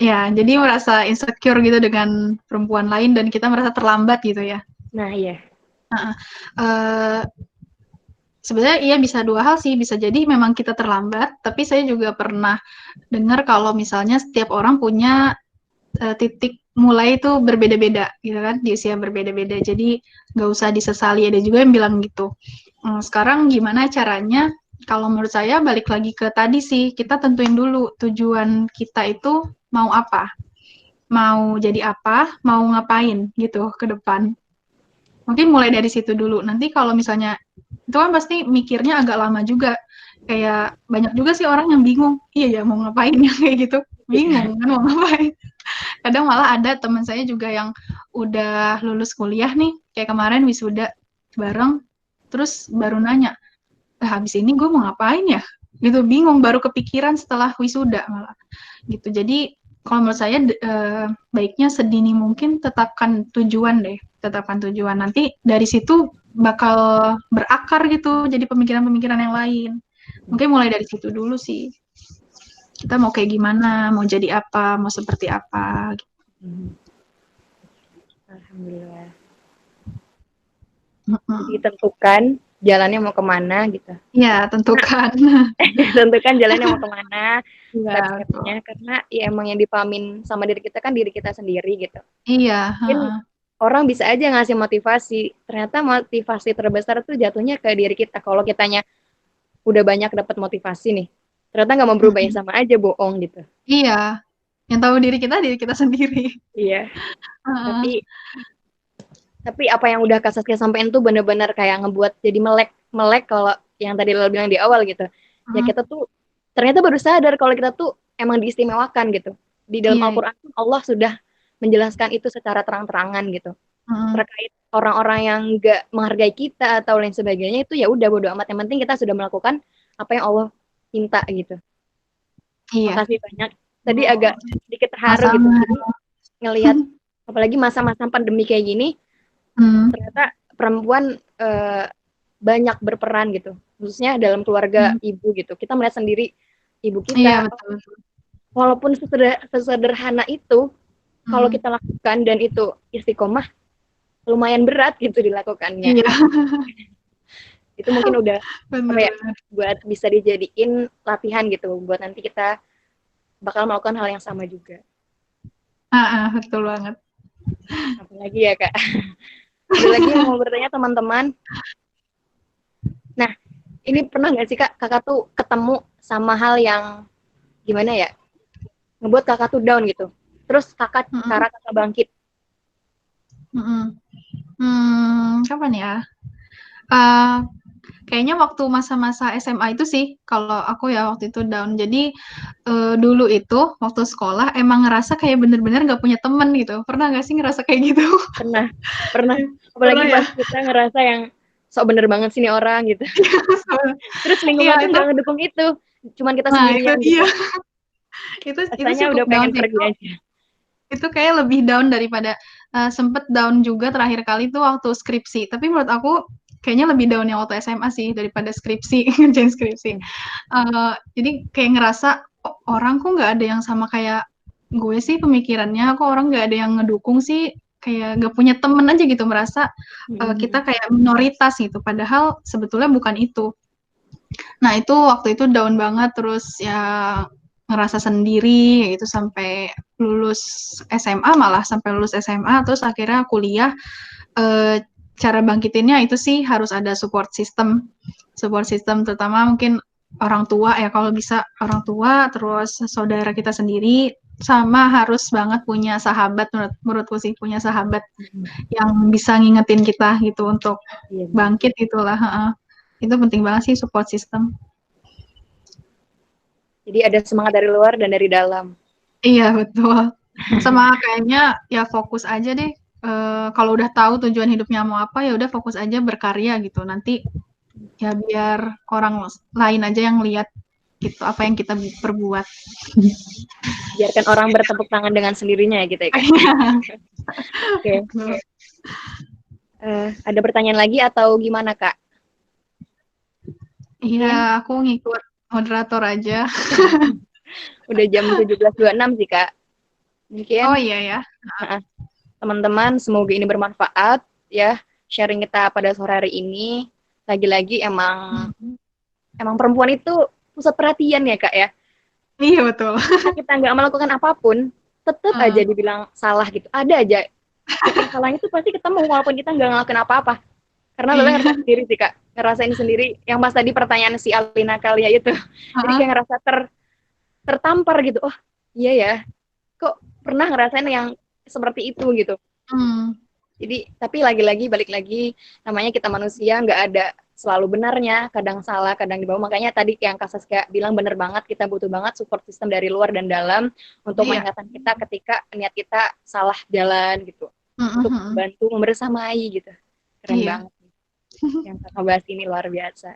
Ya, jadi merasa insecure gitu dengan perempuan lain dan kita merasa terlambat gitu ya. Nah, iya. Sebenarnya iya bisa dua hal sih, bisa jadi memang kita terlambat, tapi saya juga pernah dengar kalau misalnya setiap orang punya titik mulai itu berbeda-beda gitu kan, di usia berbeda-beda, jadi nggak usah disesali, ada juga yang bilang gitu. Sekarang gimana caranya, kalau menurut saya balik lagi ke tadi sih, kita tentuin dulu tujuan kita itu mau apa, mau jadi apa, mau ngapain gitu ke depan. Mungkin mulai dari situ dulu, nanti kalau misalnya itu kan pasti mikirnya agak lama juga, kayak banyak juga sih orang yang bingung, iya ya mau ngapain ya kayak gitu, bingung kan mau ngapain. Kadang malah ada teman saya juga yang udah lulus kuliah nih, kayak kemarin wisuda bareng, terus baru nanya, habis ini gue mau ngapain ya? Gitu, bingung, baru kepikiran setelah wisuda malah. Gitu, jadi kalau menurut saya baiknya sedini mungkin tetapkan tujuan deh, tetapkan tujuan. Nanti dari situ bakal berakar gitu, jadi pemikiran-pemikiran yang lain. Mungkin mulai dari situ dulu sih. Kita mau kayak gimana, mau jadi apa, mau seperti apa. Alhamdulillah. Jadi tentukan jalannya mau kemana gitu. Iya, tentukan. Tentukan jalannya mau kemana, Iya, step-stepnya. Karena ya emang yang dipahamin sama diri kita kan diri kita sendiri gitu. Iya. Mungkin orang bisa aja ngasih motivasi. Ternyata motivasi terbesar tuh jatuhnya ke diri kita. Kalau kitanya udah banyak dapat motivasi nih, ternyata nggak mau berubah ya sama aja bohong gitu. Iya, yang tahu diri kita sendiri. Iya. Tapi apa yang udah Kak Saskia sampaikan tuh benar-benar kayak ngebuat jadi melek kalau yang tadi lo bilang di awal gitu. Ya kita tuh ternyata baru sadar kalau kita tuh emang diistimewakan gitu. Di dalam Al-Quran Allah sudah menjelaskan itu secara terang-terangan gitu. Terkait orang-orang yang nggak menghargai kita atau lain sebagainya, itu ya udah bodo amat, yang penting kita sudah melakukan apa yang Allah minta gitu. Iya. Makasih banyak. Tadi agak sedikit terharu gitu. Jadi, ngelihat apalagi masa-masa pandemi kayak gini, ternyata perempuan banyak berperan gitu, khususnya dalam keluarga ibu gitu. Kita melihat sendiri ibu kita, iya, betul. Walaupun sesederhana itu, kalau kita lakukan dan itu istiqomah, lumayan berat gitu dilakukannya. Iya. Itu mungkin udah buat bisa dijadiin latihan gitu, buat nanti kita bakal melakukan hal yang sama juga. Betul banget. Apalagi ya Kak. Ada lagi yang mau bertanya teman-teman? Nah, ini pernah nggak sih Kak, Kakak tuh ketemu sama hal yang gimana ya, ngebuat Kakak tuh down gitu. Terus cara Kakak bangkit. Kapan ya? Eh, Kayaknya waktu masa-masa SMA itu sih, kalau aku ya waktu itu down. Jadi dulu itu waktu sekolah emang ngerasa kayak bener-bener nggak punya temen gitu. Pernah nggak sih ngerasa kayak gitu? Pernah. Apalagi Pernah ya? pas kita ngerasa yang sok bener banget sih nih orang gitu. Terus Iya lingkungan tuh itu. nggak ngedukung itu. Cuman kita Nah itu sendirian dia. gitu. Itu Rasanya cukup udah down pengen sih. pergi aja. Itu kayak lebih down daripada sempet down juga terakhir kali tuh waktu skripsi. Tapi menurut aku kayaknya lebih down yang waktu SMA sih daripada skripsi, ngerjain skripsi. Jadi kayak ngerasa orang kok nggak ada yang sama kayak gue sih pemikirannya, kok orang nggak ada yang ngedukung sih, kayak nggak punya temen aja gitu, merasa kita kayak minoritas gitu, padahal sebetulnya bukan itu. Nah itu waktu itu down banget, terus ya ngerasa sendiri gitu sampai lulus SMA, malah sampai lulus SMA, terus akhirnya kuliah. Cara bangkitinnya itu sih harus ada support system terutama mungkin orang tua ya, kalau bisa orang tua, terus saudara kita sendiri, sama harus banget punya sahabat, menurutku sih punya sahabat yang bisa ngingetin kita gitu untuk bangkit itulah. Itu penting banget sih support system. Jadi ada semangat dari luar dan dari dalam. Iya betul. Sama kayaknya ya fokus aja deh. Kalau udah tahu tujuan hidupnya mau apa, ya udah fokus aja berkarya gitu. Nanti ya biar orang lain aja yang lihat gitu apa yang kita perbuat. Biarkan orang bertepuk tangan dengan sendirinya ya gitu ya Kak. Oke. Ada pertanyaan lagi atau gimana Kak? Iya, aku ngikut moderator aja. Udah jam 17.26 sih Kak. Mungkin. Oh iya ya. Teman-teman, semoga ini bermanfaat ya, sharing kita pada sore hari ini. Lagi-lagi emang perempuan itu pusat perhatian ya Kak ya. Iya betul. Karena kita nggak melakukan apapun, tetap aja dibilang salah gitu. Ada aja yang salahnya itu pasti ketemu walaupun kita nggak ngelakuin apa-apa. Karena Lola ngerasain sendiri sih Kak, ngerasain sendiri. Yang pas tadi pertanyaan si Alina Kalia itu, jadi kayak ngerasa tertampar gitu. Oh iya ya, kok pernah ngerasain yang seperti itu gitu. Jadi tapi lagi-lagi balik lagi, namanya kita manusia, nggak ada selalu benarnya, kadang salah, kadang di bawah. Makanya tadi yang Kak Saskia bilang bener banget, kita butuh banget support system dari luar dan dalam untuk mengingatkan kita ketika niat kita salah jalan gitu, untuk membantu membersamai gitu. Keren banget yang Kakak bahas ini, luar biasa.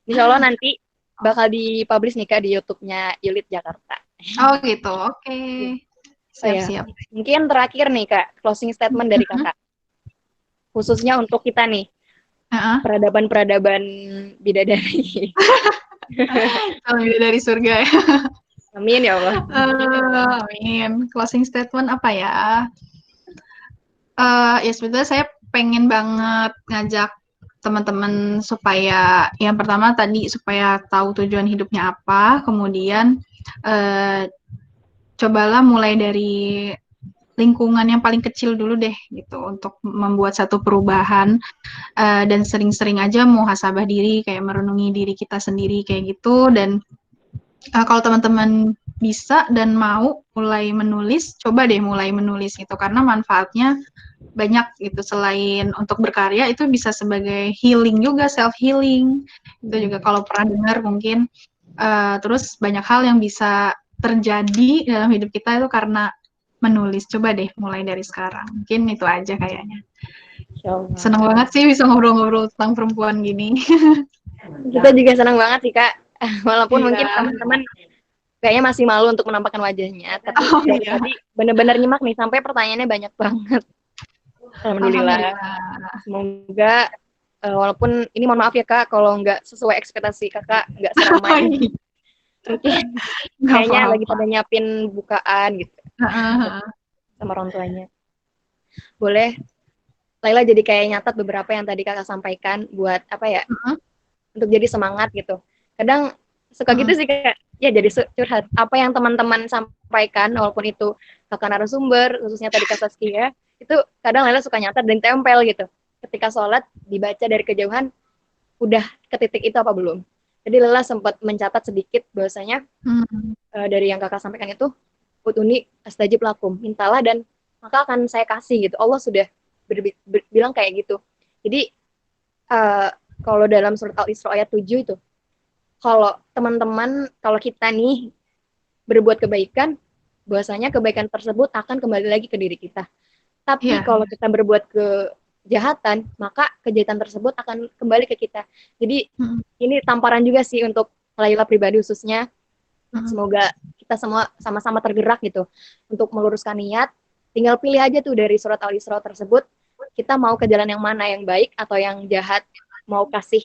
Insya Allah nanti bakal dipublish nih Kak di YouTube-nya Yulit Jakarta. Oh gitu, oke. Siap-siap. Mungkin terakhir nih Kak, closing statement dari Kakak. Khususnya untuk kita nih, peradaban bidadari. Kalau bidadari surga ya. Amin ya Allah. Amin. Closing statement apa ya? Ya sebetulnya saya pengen banget ngajak teman-teman supaya yang pertama tadi supaya tahu tujuan hidupnya apa, kemudian cobalah mulai dari lingkungan yang paling kecil dulu deh gitu untuk membuat satu perubahan, dan sering-sering aja muhasabah diri, kayak merenungi diri kita sendiri kayak gitu. Dan kalau teman-teman bisa dan mau mulai menulis, coba deh mulai menulis gitu, karena manfaatnya banyak gitu. Selain untuk berkarya, itu bisa sebagai healing juga, self healing itu juga kalau pernah dengar mungkin. Terus banyak hal yang bisa terjadi dalam hidup kita itu karena menulis. Coba deh mulai dari sekarang. Mungkin itu aja kayaknya. Senang banget sih bisa ngobrol-ngobrol tentang perempuan gini. Kita juga senang banget sih Kak. Walaupun mungkin teman-teman kayaknya masih malu untuk menampakkan wajahnya. Tapi dari tadi benar-benar nyimak nih, sampai pertanyaannya banyak banget. Alhamdulillah. Semoga walaupun ini mohon maaf ya Kak, kalau nggak sesuai ekspektasi Kakak, nggak seramai ini. Mungkin kayaknya lagi pada nyiapin bukaan gitu sama orang tuanya. Boleh Laila jadi kayak nyatat beberapa yang tadi Kakak sampaikan buat apa ya, untuk jadi semangat gitu. Kadang suka gitu sih Kak, ya jadi curhat apa yang teman-teman sampaikan, walaupun itu Kakak narasumber, khususnya tadi Kak Saskia, itu kadang Laila suka nyatet dan tempel gitu. Ketika sholat dibaca dari kejauhan, udah ke titik itu apa belum. Jadi Laila sempat mencatat sedikit bahwasanya dari yang kakak sampaikan itu, Utuni astajib lakum, mintalah dan maka akan saya kasih gitu. Allah sudah bilang kayak gitu. Jadi kalau dalam surat Al-Isra ayat 7 itu, kalau teman-teman, kalau kita nih berbuat kebaikan, bahwasanya kebaikan tersebut akan kembali lagi ke diri kita. Tapi kalau kita berbuat kejahatan, maka kejahatan tersebut akan kembali ke kita. Jadi ini tamparan juga sih untuk Laila pribadi khususnya. Semoga kita semua sama-sama tergerak gitu untuk meluruskan niat. Tinggal pilih aja tuh dari surat Al-Isra tersebut, kita mau ke jalan yang mana, yang baik atau yang jahat, mau kasih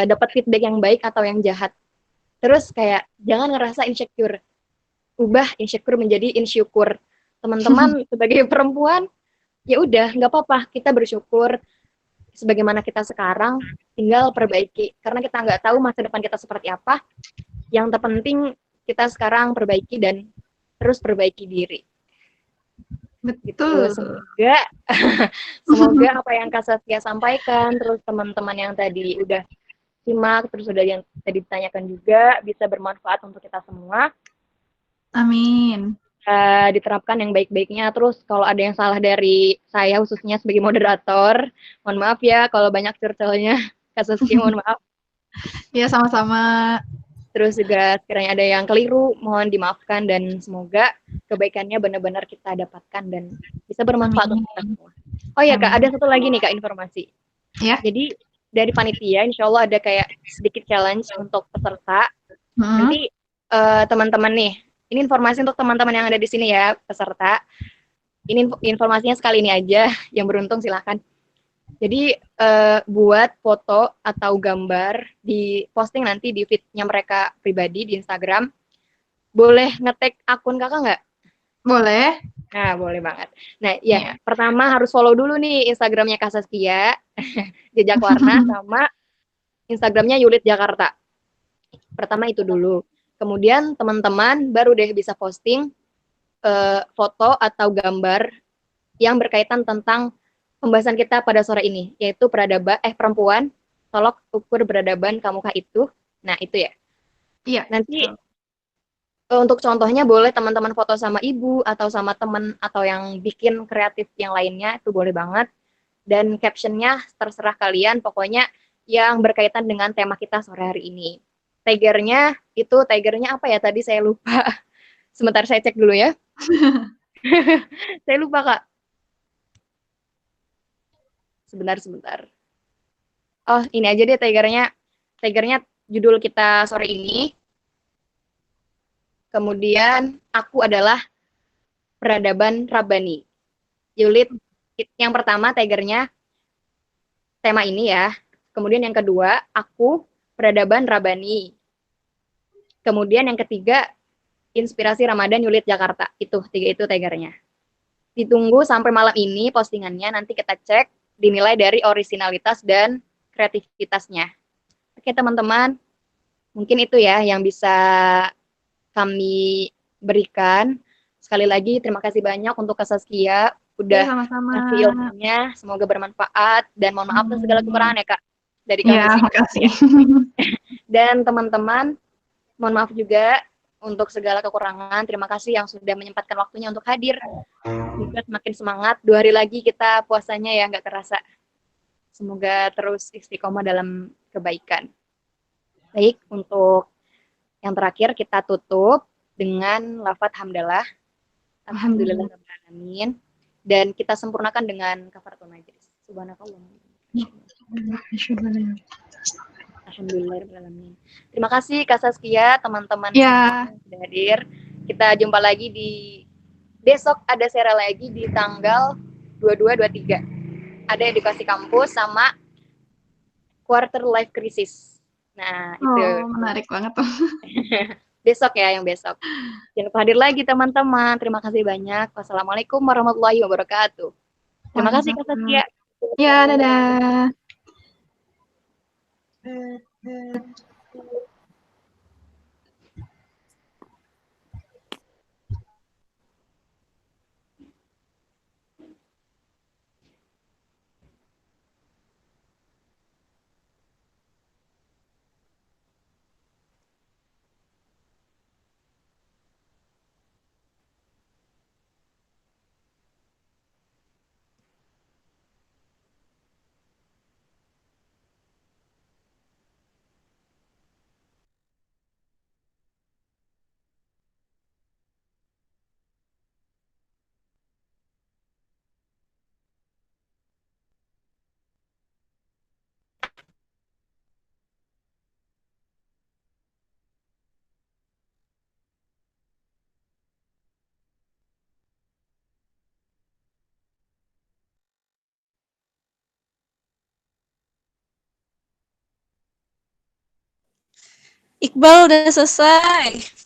dapat feedback yang baik atau yang jahat. Terus kayak jangan ngerasa insecure, ubah insecure menjadi insyukur. Teman-teman sebagai perempuan, ya udah nggak apa-apa, kita bersyukur sebagaimana kita sekarang, tinggal perbaiki karena kita nggak tahu masa depan kita seperti apa. Yang terpenting kita sekarang perbaiki dan terus perbaiki diri. Betul. Gitu. Semoga apa yang Kak Saskia sampaikan, terus teman-teman yang tadi udah simak, terus udah yang tadi ditanyakan juga bisa bermanfaat untuk kita semua. Amin. Diterapkan yang baik-baiknya. Terus kalau ada yang salah dari saya khususnya sebagai moderator, mohon maaf ya kalau banyak curcelnya. Kasusnya mohon maaf. Ya, sama-sama. Terus juga sekiranya ada yang keliru, mohon dimaafkan dan semoga kebaikannya benar-benar kita dapatkan dan bisa bermanfaat untuk kita semua. Oh ya Kak, ada satu lagi nih Kak informasi. Ya. Jadi dari panitia, insya Allah ada kayak sedikit challenge untuk peserta. Nanti teman-teman nih, ini informasi untuk teman-teman yang ada di sini ya, peserta. Ini informasinya sekali ini aja, yang beruntung silahkan. Jadi buat foto atau gambar di posting nanti di feed-nya mereka pribadi di Instagram. Boleh nge-tag akun kakak nggak? Boleh. Nah, boleh banget. Nah, ya, pertama harus follow dulu nih Instagramnya Kak Saskia, Jejak Warna, sama Instagramnya Yulit Jakarta. Pertama itu dulu. Kemudian teman-teman baru deh bisa posting foto atau gambar yang berkaitan tentang pembahasan kita pada sore ini, yaitu perempuan, tolok ukur peradaban kamukah itu. Nah, itu ya. Iya. Nanti untuk contohnya boleh teman-teman foto sama ibu atau sama teman atau yang bikin kreatif yang lainnya, itu boleh banget. Dan captionnya terserah kalian, pokoknya yang berkaitan dengan tema kita sore hari ini. Tagernya apa ya tadi saya lupa. Sebentar saya cek dulu ya. Saya lupa Kak. Sebentar. Oh, ini aja deh tagernya. Tagernya judul kita sore ini. Kemudian aku adalah peradaban Rabbani. Yulit yang pertama tagernya tema ini ya. Kemudian yang kedua, aku peradaban Rabbani. Kemudian yang ketiga, inspirasi Ramadan Yulit Jakarta. Itu, tiga itu tagernya. Ditunggu sampai malam ini postingannya, nanti kita cek, dinilai dari originalitas dan kreativitasnya. Oke teman-teman, mungkin itu ya yang bisa kami berikan. Sekali lagi terima kasih banyak untuk Kak Saskia udah ngasih ilmunya, semoga bermanfaat dan mohon maaf atas segala kekurangan ya Kak dari kami. Ya, makasih. Dan teman-teman, mohon maaf juga untuk segala kekurangan. Terima kasih yang sudah menyempatkan waktunya untuk hadir. Semoga semakin semangat. 2 hari lagi kita puasanya ya, nggak terasa. Semoga terus istiqomah dalam kebaikan. Baik, untuk yang terakhir kita tutup dengan lafadz hamdalah. Alhamdulillahirrahmanirrahim. Dan kita sempurnakan dengan kafaratul majlis. Subhanakallah. Alhamdulillahirrahmanirrahim. Terima kasih Kak Saskia, teman-teman semua yang sudah hadir. Kita jumpa lagi di besok, ada seri lagi di tanggal 22-23. Ada edukasi kampus sama quarter life crisis. Nah, itu menarik banget tuh. besok ya, yang besok. Jangan lupa hadir lagi teman-teman. Terima kasih banyak. Wassalamualaikum warahmatullahi wabarakatuh. Terima kasih Kak Saskia. Ya, dadah. Iqbal udah selesai.